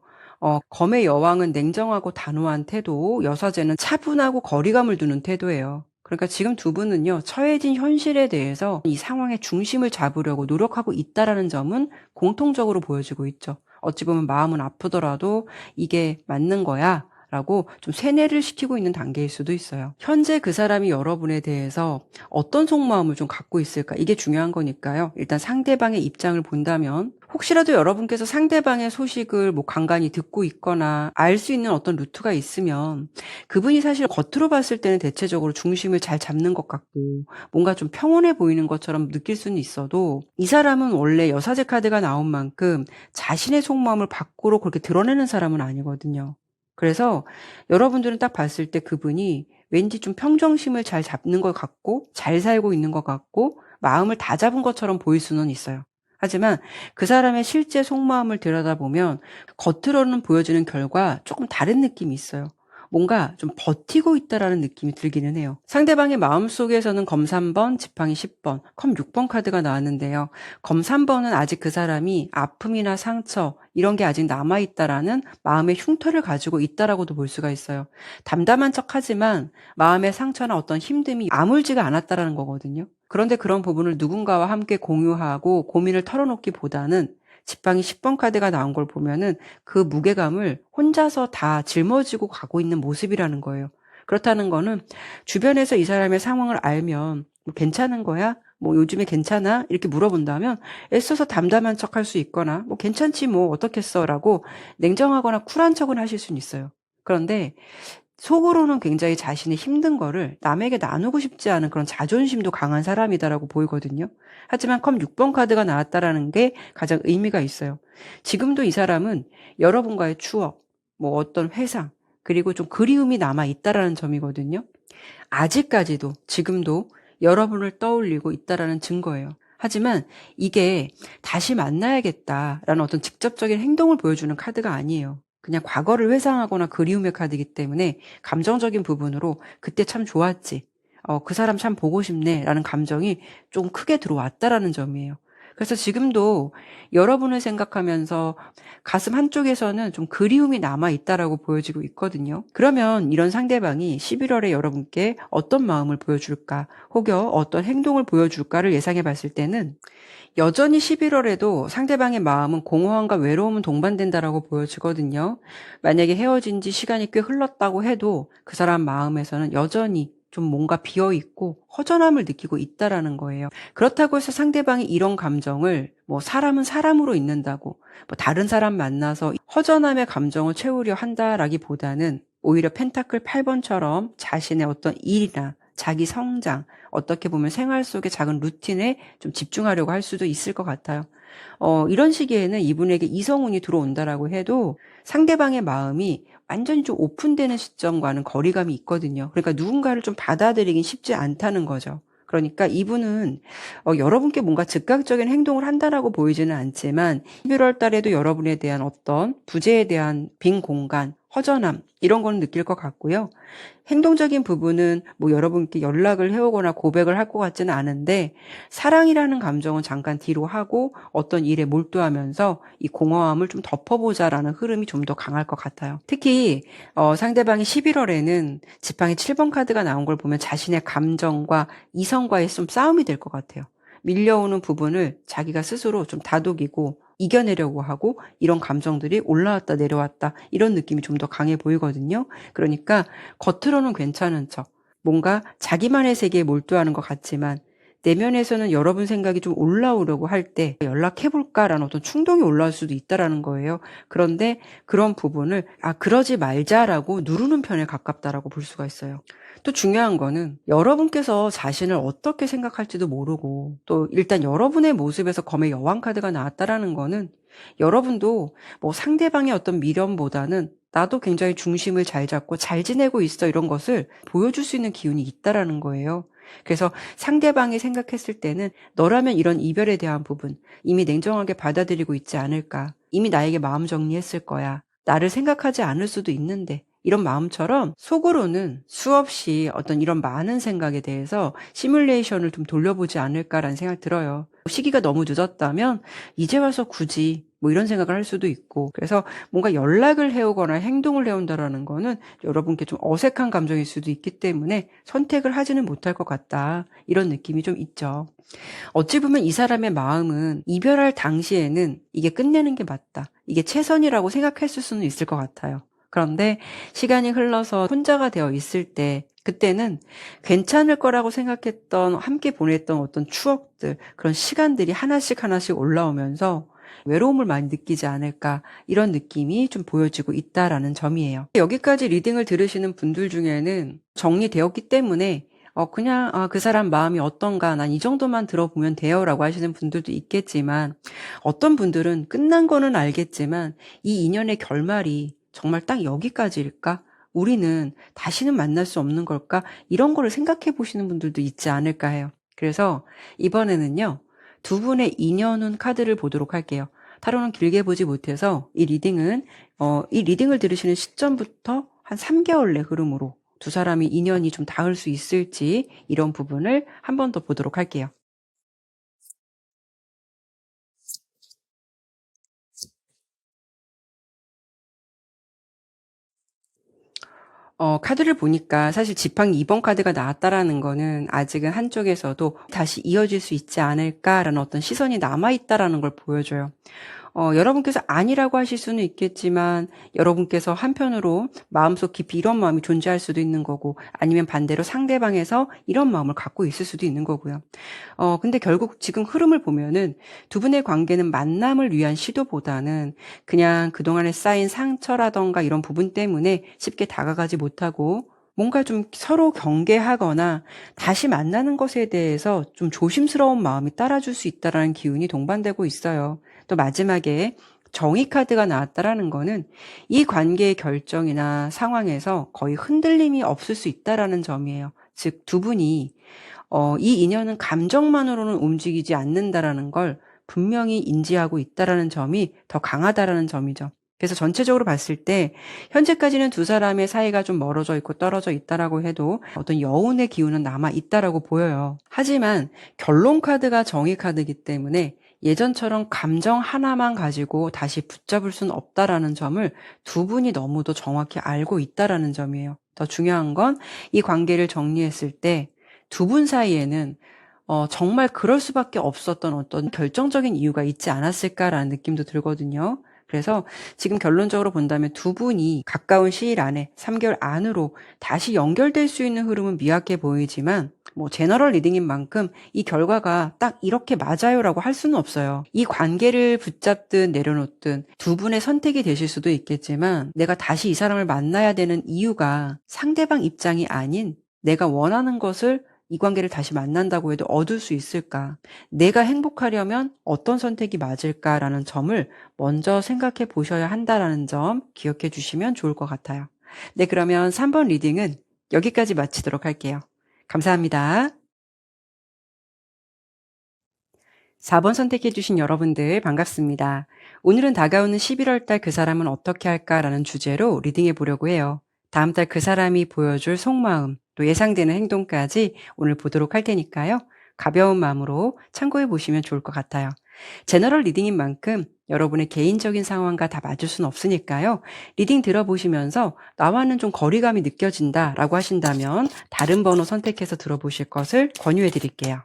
검의 여왕은 냉정하고 단호한 태도, 여사제는 차분하고 거리감을 두는 태도예요. 그러니까 지금 두 분은요, 처해진 현실에 대해서 이 상황의 중심을 잡으려고 노력하고 있다라는 점은 공통적으로 보여지고 있죠. 어찌 보면 마음은 아프더라도 이게 맞는 거야 라고 좀 세뇌를 시키고 있는 단계일 수도 있어요. 현재 그 사람이 여러분에 대해서 어떤 속마음을 좀 갖고 있을까, 이게 중요한 거니까요. 일단 상대방의 입장을 본다면 혹시라도 여러분께서 상대방의 소식을 뭐 간간히 듣고 있거나 알 수 있는 어떤 루트가 있으면 그분이 사실 겉으로 봤을 때는 대체적으로 중심을 잘 잡는 것 같고 뭔가 좀 평온해 보이는 것처럼 느낄 수는 있어도 이 사람은 원래 여사제 카드가 나온 만큼 자신의 속마음을 밖으로 그렇게 드러내는 사람은 아니거든요. 그래서 여러분들은 딱 봤을 때 그분이 왠지 좀 평정심을 잘 잡는 것 같고 잘 살고 있는 것 같고 마음을 다 잡은 것처럼 보일 수는 있어요. 하지만 그 사람의 실제 속마음을 들여다보면 겉으로는 보여지는 결과 조금 다른 느낌이 있어요. 뭔가 좀 버티고 있다라는 느낌이 들기는 해요. 상대방의 마음속에서는 검 3번, 지팡이 10번, 컴 6번 카드가 나왔는데요. 검 3번은 아직 그 사람이 아픔이나 상처 이런 게 아직 남아있다라는 마음의 흉터를 가지고 있다라고도 볼 수가 있어요. 담담한 척하지만 마음의 상처나 어떤 힘듦이 아물지가 않았다라는 거거든요. 그런데 그런 부분을 누군가와 함께 공유하고 고민을 털어놓기보다는 지팡이 10번 카드가 나온 걸 보면은 그 무게감을 혼자서 다 짊어지고 가고 있는 모습이라는 거예요. 그렇다는 거는 주변에서 이 사람의 상황을 알면 뭐 괜찮은 거야? 뭐 요즘에 괜찮아? 이렇게 물어본다면 애써서 담담한 척할 수 있거나 뭐 괜찮지 뭐 어떻겠어 라고 냉정하거나 쿨한 척은 하실 수는 있어요. 그런데 속으로는 굉장히 자신의 힘든 거를 남에게 나누고 싶지 않은 그런 자존심도 강한 사람이다라고 보이거든요. 하지만 컴 6번 카드가 나왔다라는 게 가장 의미가 있어요. 지금도 이 사람은 여러분과의 추억, 뭐 어떤 회상, 그리고 좀 그리움이 남아 있다라는 점이거든요. 아직까지도, 지금도 여러분을 떠올리고 있다라는 증거예요. 하지만 이게 다시 만나야겠다라는 어떤 직접적인 행동을 보여주는 카드가 아니에요. 그냥 과거를 회상하거나 그리움의 카드이기 때문에 감정적인 부분으로 그때 참 좋았지. 그 사람 참 보고 싶네 라는 감정이 좀 크게 들어왔다라는 점이에요. 그래서 지금도 여러분을 생각하면서 가슴 한쪽에서는 좀 그리움이 남아있다라고 보여지고 있거든요. 그러면 이런 상대방이 11월에 여러분께 어떤 마음을 보여줄까, 혹여 어떤 행동을 보여줄까를 예상해 봤을 때는 여전히 11월에도 상대방의 마음은 공허함과 외로움은 동반된다라고 보여지거든요. 만약에 헤어진 지 시간이 꽤 흘렀다고 해도 그 사람 마음에서는 여전히 좀 뭔가 비어 있고 허전함을 느끼고 있다라는 거예요. 그렇다고 해서 상대방이 이런 감정을 뭐 사람은 사람으로 있는다고 뭐 다른 사람 만나서 허전함의 감정을 채우려 한다라기보다는 오히려 펜타클 8번처럼 자신의 어떤 일이나 자기 성장, 어떻게 보면 생활 속의 작은 루틴에 좀 집중하려고 할 수도 있을 것 같아요. 이런 시기에는 이분에게 이성운이 들어온다라고 해도 상대방의 마음이 완전히 좀 오픈되는 시점과는 거리감이 있거든요. 그러니까 누군가를 좀 받아들이긴 쉽지 않다는 거죠. 그러니까 이분은 여러분께 뭔가 즉각적인 행동을 한다라고 보이지는 않지만 11월 달에도 여러분에 대한 어떤 부재에 대한 빈 공간, 허전함 이런 거는 느낄 것 같고요. 행동적인 부분은 뭐 여러분께 연락을 해오거나 고백을 할 것 같지는 않은데 사랑이라는 감정은 잠깐 뒤로 하고 어떤 일에 몰두하면서 이 공허함을 좀 덮어보자라는 흐름이 좀 더 강할 것 같아요. 특히 상대방이 11월에는 지팡이 7번 카드가 나온 걸 보면 자신의 감정과 이성과의 좀 싸움이 될 것 같아요. 밀려오는 부분을 자기가 스스로 좀 다독이고 이겨내려고 하고 이런 감정들이 올라왔다 내려왔다 이런 느낌이 좀 더 강해 보이거든요. 그러니까 겉으로는 괜찮은 척 뭔가 자기만의 세계에 몰두하는 것 같지만 내면에서는 여러분 생각이 좀 올라오려고 할 때 연락해볼까라는 어떤 충동이 올라올 수도 있다라는 거예요. 그런데 그런 부분을 그러지 말자라고 누르는 편에 가깝다라고 볼 수가 있어요. 또 중요한 거는 여러분께서 자신을 어떻게 생각할지도 모르고 또 일단 여러분의 모습에서 검의 여왕 카드가 나왔다라는 거는 여러분도 뭐 상대방의 어떤 미련보다는 나도 굉장히 중심을 잘 잡고 잘 지내고 있어 이런 것을 보여줄 수 있는 기운이 있다라는 거예요. 그래서 상대방이 생각했을 때는 너라면 이런 이별에 대한 부분 이미 냉정하게 받아들이고 있지 않을까. 이미 나에게 마음 정리했을 거야. 나를 생각하지 않을 수도 있는데 이런 마음처럼 속으로는 수없이 어떤 이런 많은 생각에 대해서 시뮬레이션을 좀 돌려보지 않을까라는 생각 들어요. 시기가 너무 늦었다면 이제 와서 굳이 뭐 이런 생각을 할 수도 있고 그래서 뭔가 연락을 해오거나 행동을 해온다라는 거는 여러분께 좀 어색한 감정일 수도 있기 때문에 선택을 하지는 못할 것 같다 이런 느낌이 좀 있죠. 어찌 보면 이 사람의 마음은 이별할 당시에는 이게 끝내는 게 맞다 이게 최선이라고 생각했을 수는 있을 것 같아요. 그런데 시간이 흘러서 혼자가 되어 있을 때 그때는 괜찮을 거라고 생각했던 함께 보냈던 어떤 추억들 그런 시간들이 하나씩 하나씩 올라오면서 외로움을 많이 느끼지 않을까 이런 느낌이 좀 보여지고 있다라는 점이에요. 여기까지 리딩을 들으시는 분들 중에는 정리되었기 때문에 그냥 그 사람 마음이 어떤가 난 이 정도만 들어보면 돼요 라고 하시는 분들도 있겠지만 어떤 분들은 끝난 거는 알겠지만 이 인연의 결말이 정말 딱 여기까지일까? 우리는 다시는 만날 수 없는 걸까? 이런 거를 생각해 보시는 분들도 있지 않을까 해요. 그래서 이번에는요. 두 분의 인연운 카드를 보도록 할게요. 타로는 길게 보지 못해서 이 리딩을 들으시는 시점부터 한 3개월 내 흐름으로 두 사람이 인연이 좀 닿을 수 있을지 이런 부분을 한 번 더 보도록 할게요. 카드를 보니까 사실 지팡이 2번 카드가 나왔다라는 거는 아직은 한쪽에서도 다시 이어질 수 있지 않을까라는 어떤 시선이 남아있다라는 걸 보여줘요. 여러분께서 아니라고 하실 수는 있겠지만 여러분께서 한편으로 마음속 깊이 이런 마음이 존재할 수도 있는 거고 아니면 반대로 상대방에서 이런 마음을 갖고 있을 수도 있는 거고요. 근데 결국 지금 흐름을 보면은 두 분의 관계는 만남을 위한 시도보다는 그냥 그동안에 쌓인 상처라던가 이런 부분 때문에 쉽게 다가가지 못하고 뭔가 좀 서로 경계하거나 다시 만나는 것에 대해서 좀 조심스러운 마음이 따라줄 수 있다라는 기운이 동반되고 있어요. 또 마지막에 정의 카드가 나왔다라는 거는 이 관계의 결정이나 상황에서 거의 흔들림이 없을 수 있다라는 점이에요. 즉 두 분이 이 인연은 감정만으로는 움직이지 않는다라는 걸 분명히 인지하고 있다라는 점이 더 강하다라는 점이죠. 그래서 전체적으로 봤을 때 현재까지는 두 사람의 사이가 좀 멀어져 있고 떨어져 있다라고 해도 어떤 여운의 기운은 남아 있다라고 보여요. 하지만 결론 카드가 정의 카드이기 때문에 예전처럼 감정 하나만 가지고 다시 붙잡을 수는 없다라는 점을 두 분이 너무도 정확히 알고 있다라는 점이에요. 더 중요한 건 이 관계를 정리했을 때 두 분 사이에는 정말 그럴 수밖에 없었던 어떤 결정적인 이유가 있지 않았을까라는 느낌도 들거든요. 그래서 지금 결론적으로 본다면 두 분이 가까운 시일 안에 3개월 안으로 다시 연결될 수 있는 흐름은 미약해 보이지만 뭐 제너럴 리딩인 만큼 이 결과가 딱 이렇게 맞아요라고 할 수는 없어요. 이 관계를 붙잡든 내려놓든 두 분의 선택이 되실 수도 있겠지만 내가 다시 이 사람을 만나야 되는 이유가 상대방 입장이 아닌 내가 원하는 것을 이 관계를 다시 만난다고 해도 얻을 수 있을까? 내가 행복하려면 어떤 선택이 맞을까라는 점을 먼저 생각해 보셔야 한다라는 점 기억해 주시면 좋을 것 같아요. 네, 그러면 3번 리딩은 여기까지 마치도록 할게요. 감사합니다. 4번 선택해 주신 여러분들 반갑습니다. 오늘은 다가오는 11월 달 그 사람은 어떻게 할까라는 주제로 리딩해 보려고 해요. 다음 달 그 사람이 보여줄 속마음, 또 예상되는 행동까지 오늘 보도록 할 테니까요. 가벼운 마음으로 참고해 보시면 좋을 것 같아요. 제너럴 리딩인 만큼 여러분의 개인적인 상황과 다 맞을 수는 없으니까요. 리딩 들어보시면서 나와는 좀 거리감이 느껴진다라고 하신다면 다른 번호 선택해서 들어보실 것을 권유해 드릴게요.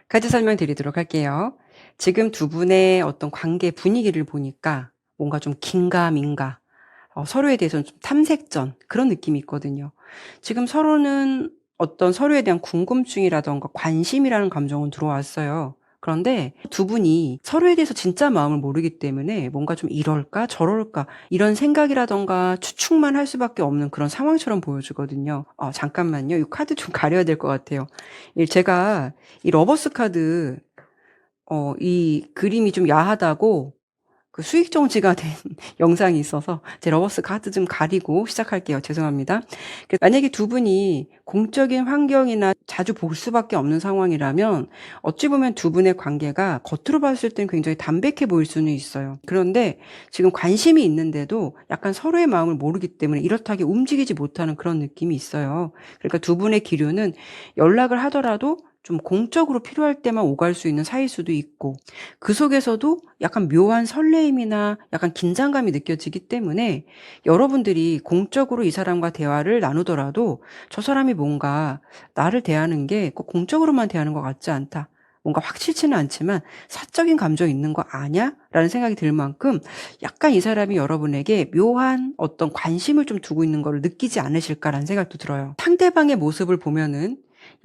카드 설명 드리도록 할게요. 지금 두 분의 어떤 관계 분위기를 보니까 뭔가 좀 긴가민가, 서로에 대해서는 좀 탐색전 그런 느낌이 있거든요. 지금 서로는 어떤 서로에 대한 궁금증이라던가 관심이라는 감정은 들어왔어요. 그런데 두 분이 서로에 대해서 진짜 마음을 모르기 때문에 뭔가 좀 이럴까 저럴까 이런 생각이라던가 추측만 할 수밖에 없는 그런 상황처럼 보여지거든요. 잠깐만요. 이 카드 좀 가려야 될 것 같아요. 제가 이 러버스 카드 이 그림이 좀 야하다고 그 수익 정지가 된 영상이 있어서 제 러버스 카드 좀 가리고 시작할게요. 죄송합니다. 만약에 두 분이 공적인 환경이나 자주 볼 수밖에 없는 상황이라면 어찌 보면 두 분의 관계가 겉으로 봤을 땐 굉장히 담백해 보일 수는 있어요. 그런데 지금 관심이 있는데도 약간 서로의 마음을 모르기 때문에 이렇다하게 움직이지 못하는 그런 느낌이 있어요. 그러니까 두 분의 기류는 연락을 하더라도 좀 공적으로 필요할 때만 오갈 수 있는 사이일 수도 있고 그 속에서도 약간 묘한 설레임이나 약간 긴장감이 느껴지기 때문에 여러분들이 공적으로 이 사람과 대화를 나누더라도 저 사람이 뭔가 나를 대하는 게 꼭 공적으로만 대하는 것 같지 않다. 뭔가 확실치는 않지만 사적인 감정이 있는 거 아냐? 라는 생각이 들 만큼 약간 이 사람이 여러분에게 묘한 어떤 관심을 좀 두고 있는 거를 느끼지 않으실까라는 생각도 들어요. 상대방의 모습을 보면은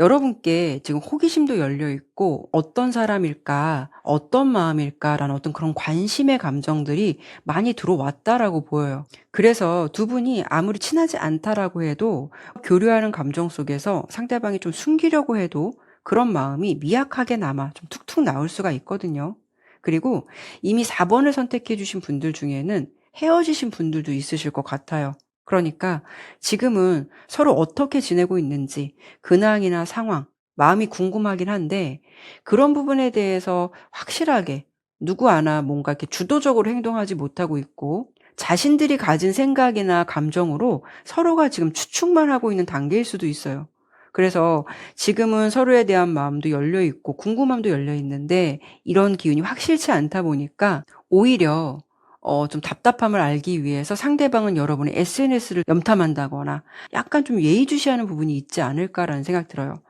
여러분께 지금 호기심도 열려 있고 어떤 사람일까, 어떤 마음일까라는 어떤 그런 관심의 감정들이 많이 들어왔다라고 보여요. 그래서 두 분이 아무리 친하지 않다라고 해도 교류하는 감정 속에서 상대방이 좀 숨기려고 해도 그런 마음이 미약하게나마 좀 툭툭 나올 수가 있거든요. 그리고 이미 4번을 선택해 주신 분들 중에는 헤어지신 분들도 있으실 것 같아요. 그러니까 지금은 서로 어떻게 지내고 있는지 근황이나 상황, 마음이 궁금하긴 한데 그런 부분에 대해서 확실하게 누구 하나 뭔가 이렇게 주도적으로 행동하지 못하고 있고 자신들이 가진 생각이나 감정으로 서로가 지금 추측만 하고 있는 단계일 수도 있어요. 그래서 지금은 서로에 대한 마음도 열려 있고 궁금함도 열려 있는데 이런 기운이 확실치 않다 보니까 오히려 좀 답답함을 알기 위해서 상대방은 여러분의 SNS를 염탐한다거나 약간 좀 예의주시하는 부분이 있지 않을까라는 생각 들어요.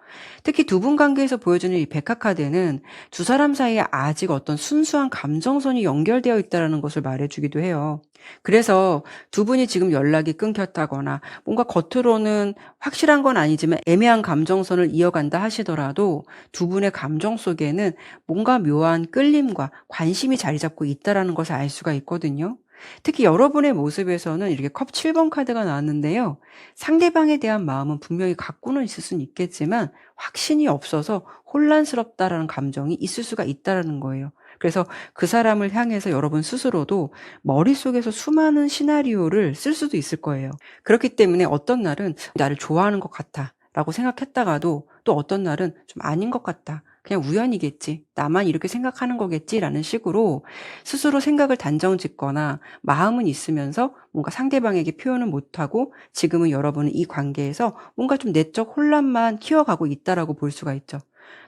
특히 두 분 관계에서 보여주는 이 백화카드는 두 사람 사이에 아직 어떤 순수한 감정선이 연결되어 있다는 것을 말해주기도 해요. 그래서 두 분이 지금 연락이 끊겼다거나 뭔가 겉으로는 확실한 건 아니지만 애매한 감정선을 이어간다 하시더라도 두 분의 감정 속에는 뭔가 묘한 끌림과 관심이 자리 잡고 있다는 것을 알 수가 있거든요. 특히 여러분의 모습에서는 이렇게 컵 7번 카드가 나왔는데요. 상대방에 대한 마음은 분명히 갖고는 있을 수는 있겠지만 확신이 없어서 혼란스럽다라는 감정이 있을 수가 있다는 거예요. 그래서 그 사람을 향해서 여러분 스스로도 머릿속에서 수많은 시나리오를 쓸 수도 있을 거예요. 그렇기 때문에 어떤 날은 나를 좋아하는 것 같아 라고 생각했다가도 또 어떤 날은 좀 아닌 것 같다. 그냥 우연이겠지. 나만 이렇게 생각하는 거겠지라는 식으로 스스로 생각을 단정짓거나 마음은 있으면서 뭔가 상대방에게 표현을 못하고 지금은 여러분은 이 관계에서 뭔가 좀 내적 혼란만 키워가고 있다라고 볼 수가 있죠.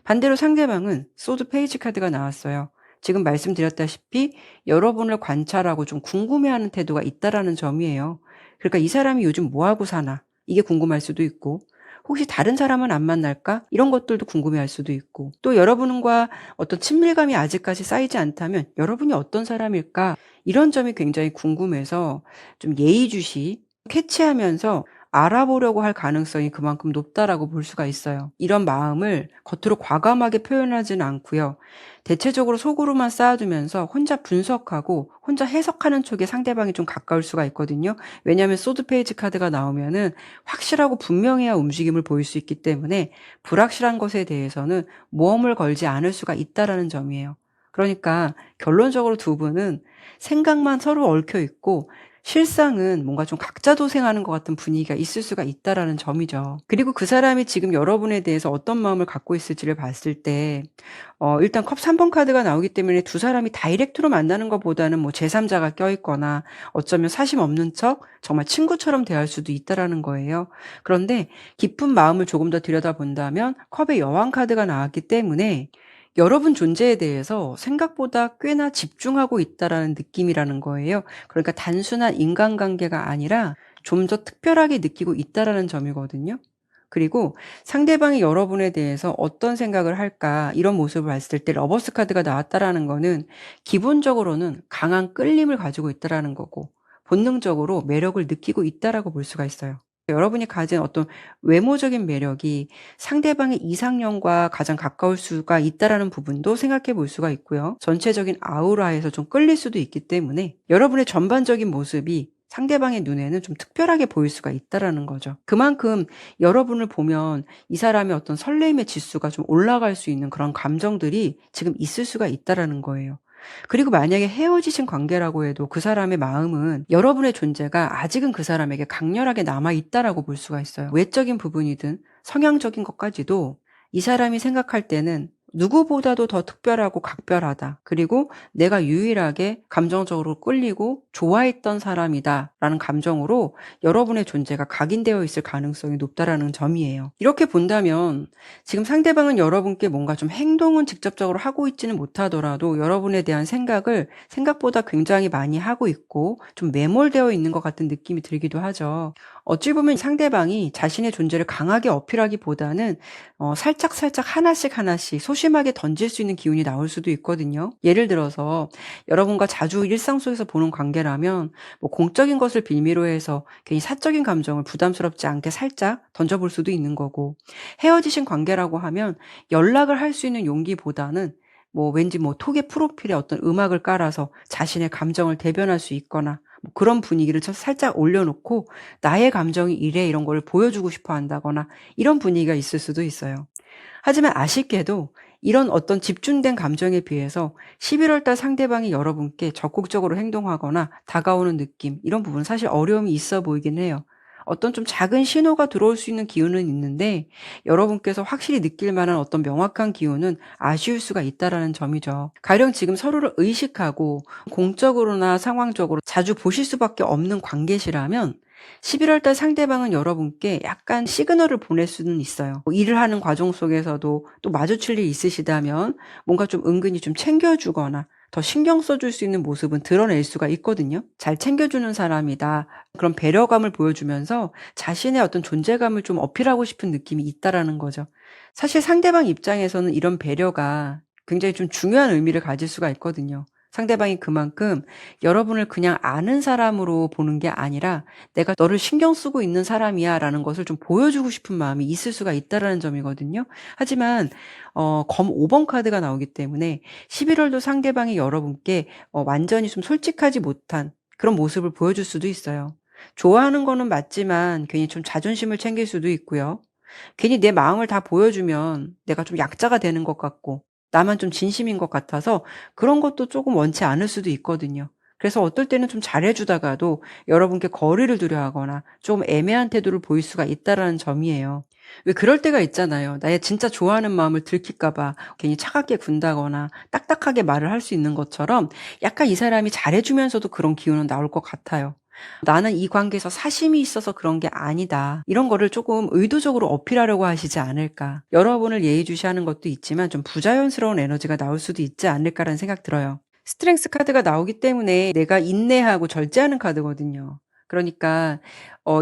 반대로 상대방은 소드 페이지 카드가 나왔어요. 지금 말씀드렸다시피 여러분을 관찰하고 좀 궁금해하는 태도가 있다라는 점이에요. 그러니까 이 사람이 요즘 뭐 하고 사나? 이게 궁금할 수도 있고, 혹시 다른 사람은 안 만날까? 이런 것들도 궁금해할 수도 있고, 또 여러분과 어떤 친밀감이 아직까지 쌓이지 않다면 여러분이 어떤 사람일까? 이런 점이 굉장히 궁금해서 좀 예의주시 캐치하면서 알아보려고 할 가능성이 그만큼 높다라고 볼 수가 있어요. 이런 마음을 겉으로 과감하게 표현하지는 않고요. 대체적으로 속으로만 쌓아두면서 혼자 분석하고 혼자 해석하는 쪽에 상대방이 좀 가까울 수가 있거든요. 왜냐하면 소드 페이지 카드가 나오면은 확실하고 분명해야 움직임을 보일 수 있기 때문에 불확실한 것에 대해서는 모험을 걸지 않을 수가 있다라는 점이에요. 그러니까 결론적으로 두 분은 생각만 서로 얽혀 있고 실상은 뭔가 좀 각자 도생하는 것 같은 분위기가 있을 수가 있다라는 점이죠. 그리고 그 사람이 지금 여러분에 대해서 어떤 마음을 갖고 있을지를 봤을 때 일단 컵 3번 카드가 나오기 때문에 두 사람이 다이렉트로 만나는 것보다는 뭐 제3자가 껴있거나 어쩌면 사심 없는 척 정말 친구처럼 대할 수도 있다라는 거예요. 그런데 깊은 마음을 조금 더 들여다본다면 컵의 여왕 카드가 나왔기 때문에 여러분 존재에 대해서 생각보다 꽤나 집중하고 있다라는 느낌이라는 거예요. 그러니까 단순한 인간관계가 아니라 좀 더 특별하게 느끼고 있다라는 점이거든요. 그리고 상대방이 여러분에 대해서 어떤 생각을 할까 이런 모습을 봤을 때 러버스 카드가 나왔다라는 거는 기본적으로는 강한 끌림을 가지고 있다라는 거고 본능적으로 매력을 느끼고 있다라고 볼 수가 있어요. 여러분이 가진 어떤 외모적인 매력이 상대방의 이상형과 가장 가까울 수가 있다라는 부분도 생각해 볼 수가 있고요. 전체적인 아우라에서 좀 끌릴 수도 있기 때문에 여러분의 전반적인 모습이 상대방의 눈에는 좀 특별하게 보일 수가 있다라는 거죠. 그만큼 여러분을 보면 이 사람의 어떤 설렘의 지수가 좀 올라갈 수 있는 그런 감정들이 지금 있을 수가 있다라는 거예요. 그리고 만약에 헤어지신 관계라고 해도 그 사람의 마음은 여러분의 존재가 아직은 그 사람에게 강렬하게 남아 있다라고 볼 수가 있어요. 외적인 부분이든 성향적인 것까지도 이 사람이 생각할 때는 누구보다도 더 특별하고 각별하다. 그리고 내가 유일하게 감정적으로 끌리고 좋아했던 사람이다라는 감정으로 여러분의 존재가 각인되어 있을 가능성이 높다라는 점이에요. 이렇게 본다면 지금 상대방은 여러분께 뭔가 좀 행동은 직접적으로 하고 있지는 못하더라도 여러분에 대한 생각을 생각보다 굉장히 많이 하고 있고 좀 매몰되어 있는 것 같은 느낌이 들기도 하죠. 어찌 보면 상대방이 자신의 존재를 강하게 어필하기보다는 살짝살짝 하나씩 하나씩 소심하게 던질 수 있는 기운이 나올 수도 있거든요. 예를 들어서 여러분과 자주 일상 속에서 보는 관계라면 뭐 공적인 것을 빌미로 해서 괜히 사적인 감정을 부담스럽지 않게 살짝 던져볼 수도 있는 거고, 헤어지신 관계라고 하면 연락을 할 수 있는 용기보다는 뭐 왠지 뭐 톡의 프로필에 어떤 음악을 깔아서 자신의 감정을 대변할 수 있거나 뭐 그런 분위기를 살짝 올려놓고 나의 감정이 이래 이런 걸 보여주고 싶어 한다거나 이런 분위기가 있을 수도 있어요. 하지만 아쉽게도 이런 어떤 집중된 감정에 비해서 11월 달 상대방이 여러분께 적극적으로 행동하거나 다가오는 느낌, 이런 부분은 사실 어려움이 있어 보이긴 해요. 어떤 좀 작은 신호가 들어올 수 있는 기운은 있는데 여러분께서 확실히 느낄 만한 어떤 명확한 기운은 아쉬울 수가 있다라는 점이죠. 가령 지금 서로를 의식하고 공적으로나 상황적으로 자주 보실 수밖에 없는 관계시라면 11월 달 상대방은 여러분께 약간 시그널을 보낼 수는 있어요. 뭐 일을 하는 과정 속에서도 또 마주칠 일이 있으시다면 뭔가 좀 은근히 좀 챙겨주거나 더 신경 써줄 수 있는 모습은 드러낼 수가 있거든요. 잘 챙겨주는 사람이다. 그런 배려감을 보여주면서 자신의 어떤 존재감을 좀 어필하고 싶은 느낌이 있다라는 거죠. 사실 상대방 입장에서는 이런 배려가 굉장히 좀 중요한 의미를 가질 수가 있거든요. 상대방이 그만큼 여러분을 그냥 아는 사람으로 보는 게 아니라 내가 너를 신경 쓰고 있는 사람이야 라는 것을 좀 보여주고 싶은 마음이 있을 수가 있다라는 점이거든요. 하지만 검 5번 카드가 나오기 때문에 11월도 상대방이 여러분께 완전히 좀 솔직하지 못한 그런 모습을 보여줄 수도 있어요. 좋아하는 거는 맞지만 괜히 좀 자존심을 챙길 수도 있고요. 괜히 내 마음을 다 보여주면 내가 좀 약자가 되는 것 같고 나만 좀 진심인 것 같아서 그런 것도 조금 원치 않을 수도 있거든요. 그래서 어떨 때는 좀 잘해 주다가도 여러분께 거리를 두려 하거나 좀 애매한 태도를 보일 수가 있다라는 점이에요. 왜 그럴 때가 있잖아요. 나의 진짜 좋아하는 마음을 들킬까 봐 괜히 차갑게 군다거나 딱딱하게 말을 할 수 있는 것처럼 약간 이 사람이 잘해 주면서도 그런 기운은 나올 것 같아요. '나는 이 관계에서 사심이 있어서 그런 게 아니다.' 이런 거를 쪼금 의도적으로 어필하려고 하시지 않을까. 여러분을 예의주시하는 것도 있지만 좀 '부자연스러운 에너지가 나올 수도 있지 않을까.'라는 생각 들어요. 스트렝스 카드가 나오기 때문에 내가 인내하고 절제하는 카드거든요. 그러니까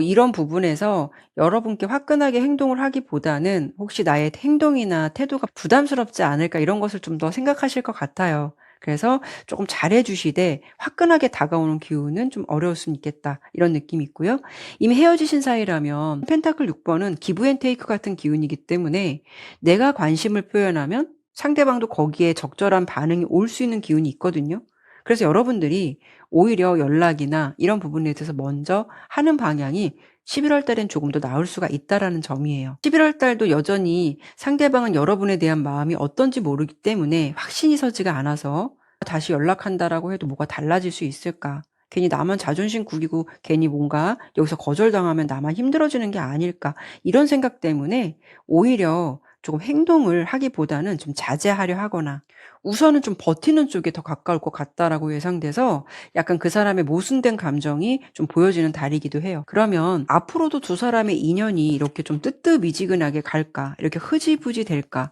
이런 부분에서 여러분께 화끈하게 행동을 하기보다는 '혹시 나의 행동이나 태도가 부담스럽지 않을까.' 이런 것을 좀 더 생각하실 것 같아요. 그래서 조금 잘해 주시되 화끈하게 다가오는 기운은 좀 어려울 수는 있겠다. 이런 느낌이 있고요. 이미 헤어지신 사이라면 펜타클 6 번은 기브 앤 테이크 같은 기운이기 때문에 내가 관심을 표현하면 상대방도 거기에 적절한 반응이 올 수 있는 기운이 있거든요. 그래서 여러분들이 오히려 연락이나 이런 부분에 대해서 먼저 하는 방향이 11월 달엔 조금 더 나을 수가 있다라는 점이에요. 11월 달도 여전히 상대방은 여러분에 대한 마음이 어떤지 모르기 때문에 확신이 서지가 않아서 '다시 연락한다.'라고 해도 뭐가 달라질 수 있을까? 괜히 나만 자존심 구기고 괜히 뭔가 여기서 거절당하면 나만 힘들어지는 게 아닐까? 이런 생각 때문에 오히려 조금 행동을 하기보다는 좀 자제하려 하거나 우선은 좀 버티는 쪽에 더 가까울 것 같다라고 예상돼서 약간 그 사람의 모순된 감정이 좀 보여지는 달이기도 해요. 그러면 앞으로도 두 사람의 인연이 이렇게 좀 뜨뜻미지근하게 갈까? 이렇게 흐지부지 될까?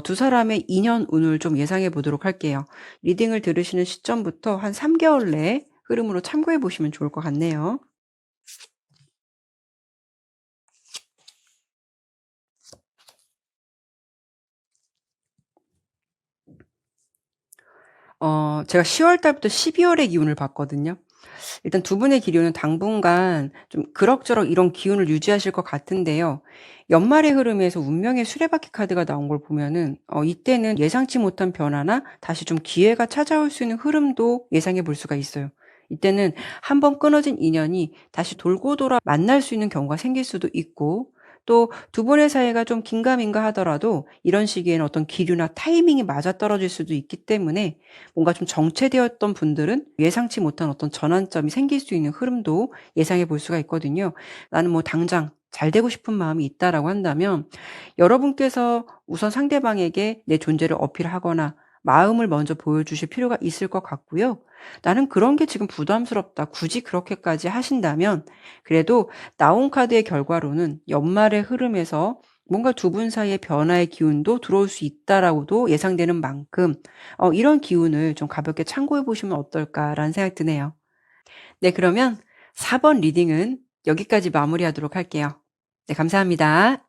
두 사람의 인연 운을 좀 예상해 보도록 할게요. 리딩을 들으시는 시점부터 한 3 개월 내의 흐름으로 참고해 보시면 좋을 것 같네요. 제가 10월 달부터 12 월의 기운을 봤거든요. 일단 두 분의 기류는 당분간 좀 그럭저럭 이런 기운을 유지하실 것 같은데요. 연말의 흐름에서 운명의 수레바퀴 카드가 나온 걸 보면은 이때는 예상치 못한 변화나 다시 좀 기회가 찾아올 수 있는 흐름도 예상해 볼 수가 있어요. 이때는 한번 끊어진 인연이 다시 돌고 돌아 만날 수 있는 경우가 생길 수도 있고 또 두 분의 사이가 좀 긴가민가 하더라도 이런 시기에는 어떤 기류나 타이밍이 맞아떨어질 수도 있기 때문에 뭔가 좀 정체되었던 분들은 예상치 못한 어떤 전환점이 생길 수 있는 흐름도 예상해 볼 수가 있거든요. 나는 뭐 당장 잘 되고 싶은 마음이 있다라고 한다면 여러분께서 우선 상대방에게 내 존재를 어필하거나 마음을 먼저 보여주실 필요가 있을 것 같고요. 나는 그런 게 지금 부담스럽다. 굳이 그렇게까지 하신다면 그래도 나온 카드의 결과로는 연말의 흐름에서 뭔가 두 분 사이의 변화의 기운도 들어올 수 있다라고도 예상되는 만큼 이런 기운을 좀 가볍게 참고해 보시면 어떨까라는 생각이 드네요. 네, 그러면 4번 리딩은 여기까지 마무리하도록 할게요. 네, 감사합니다.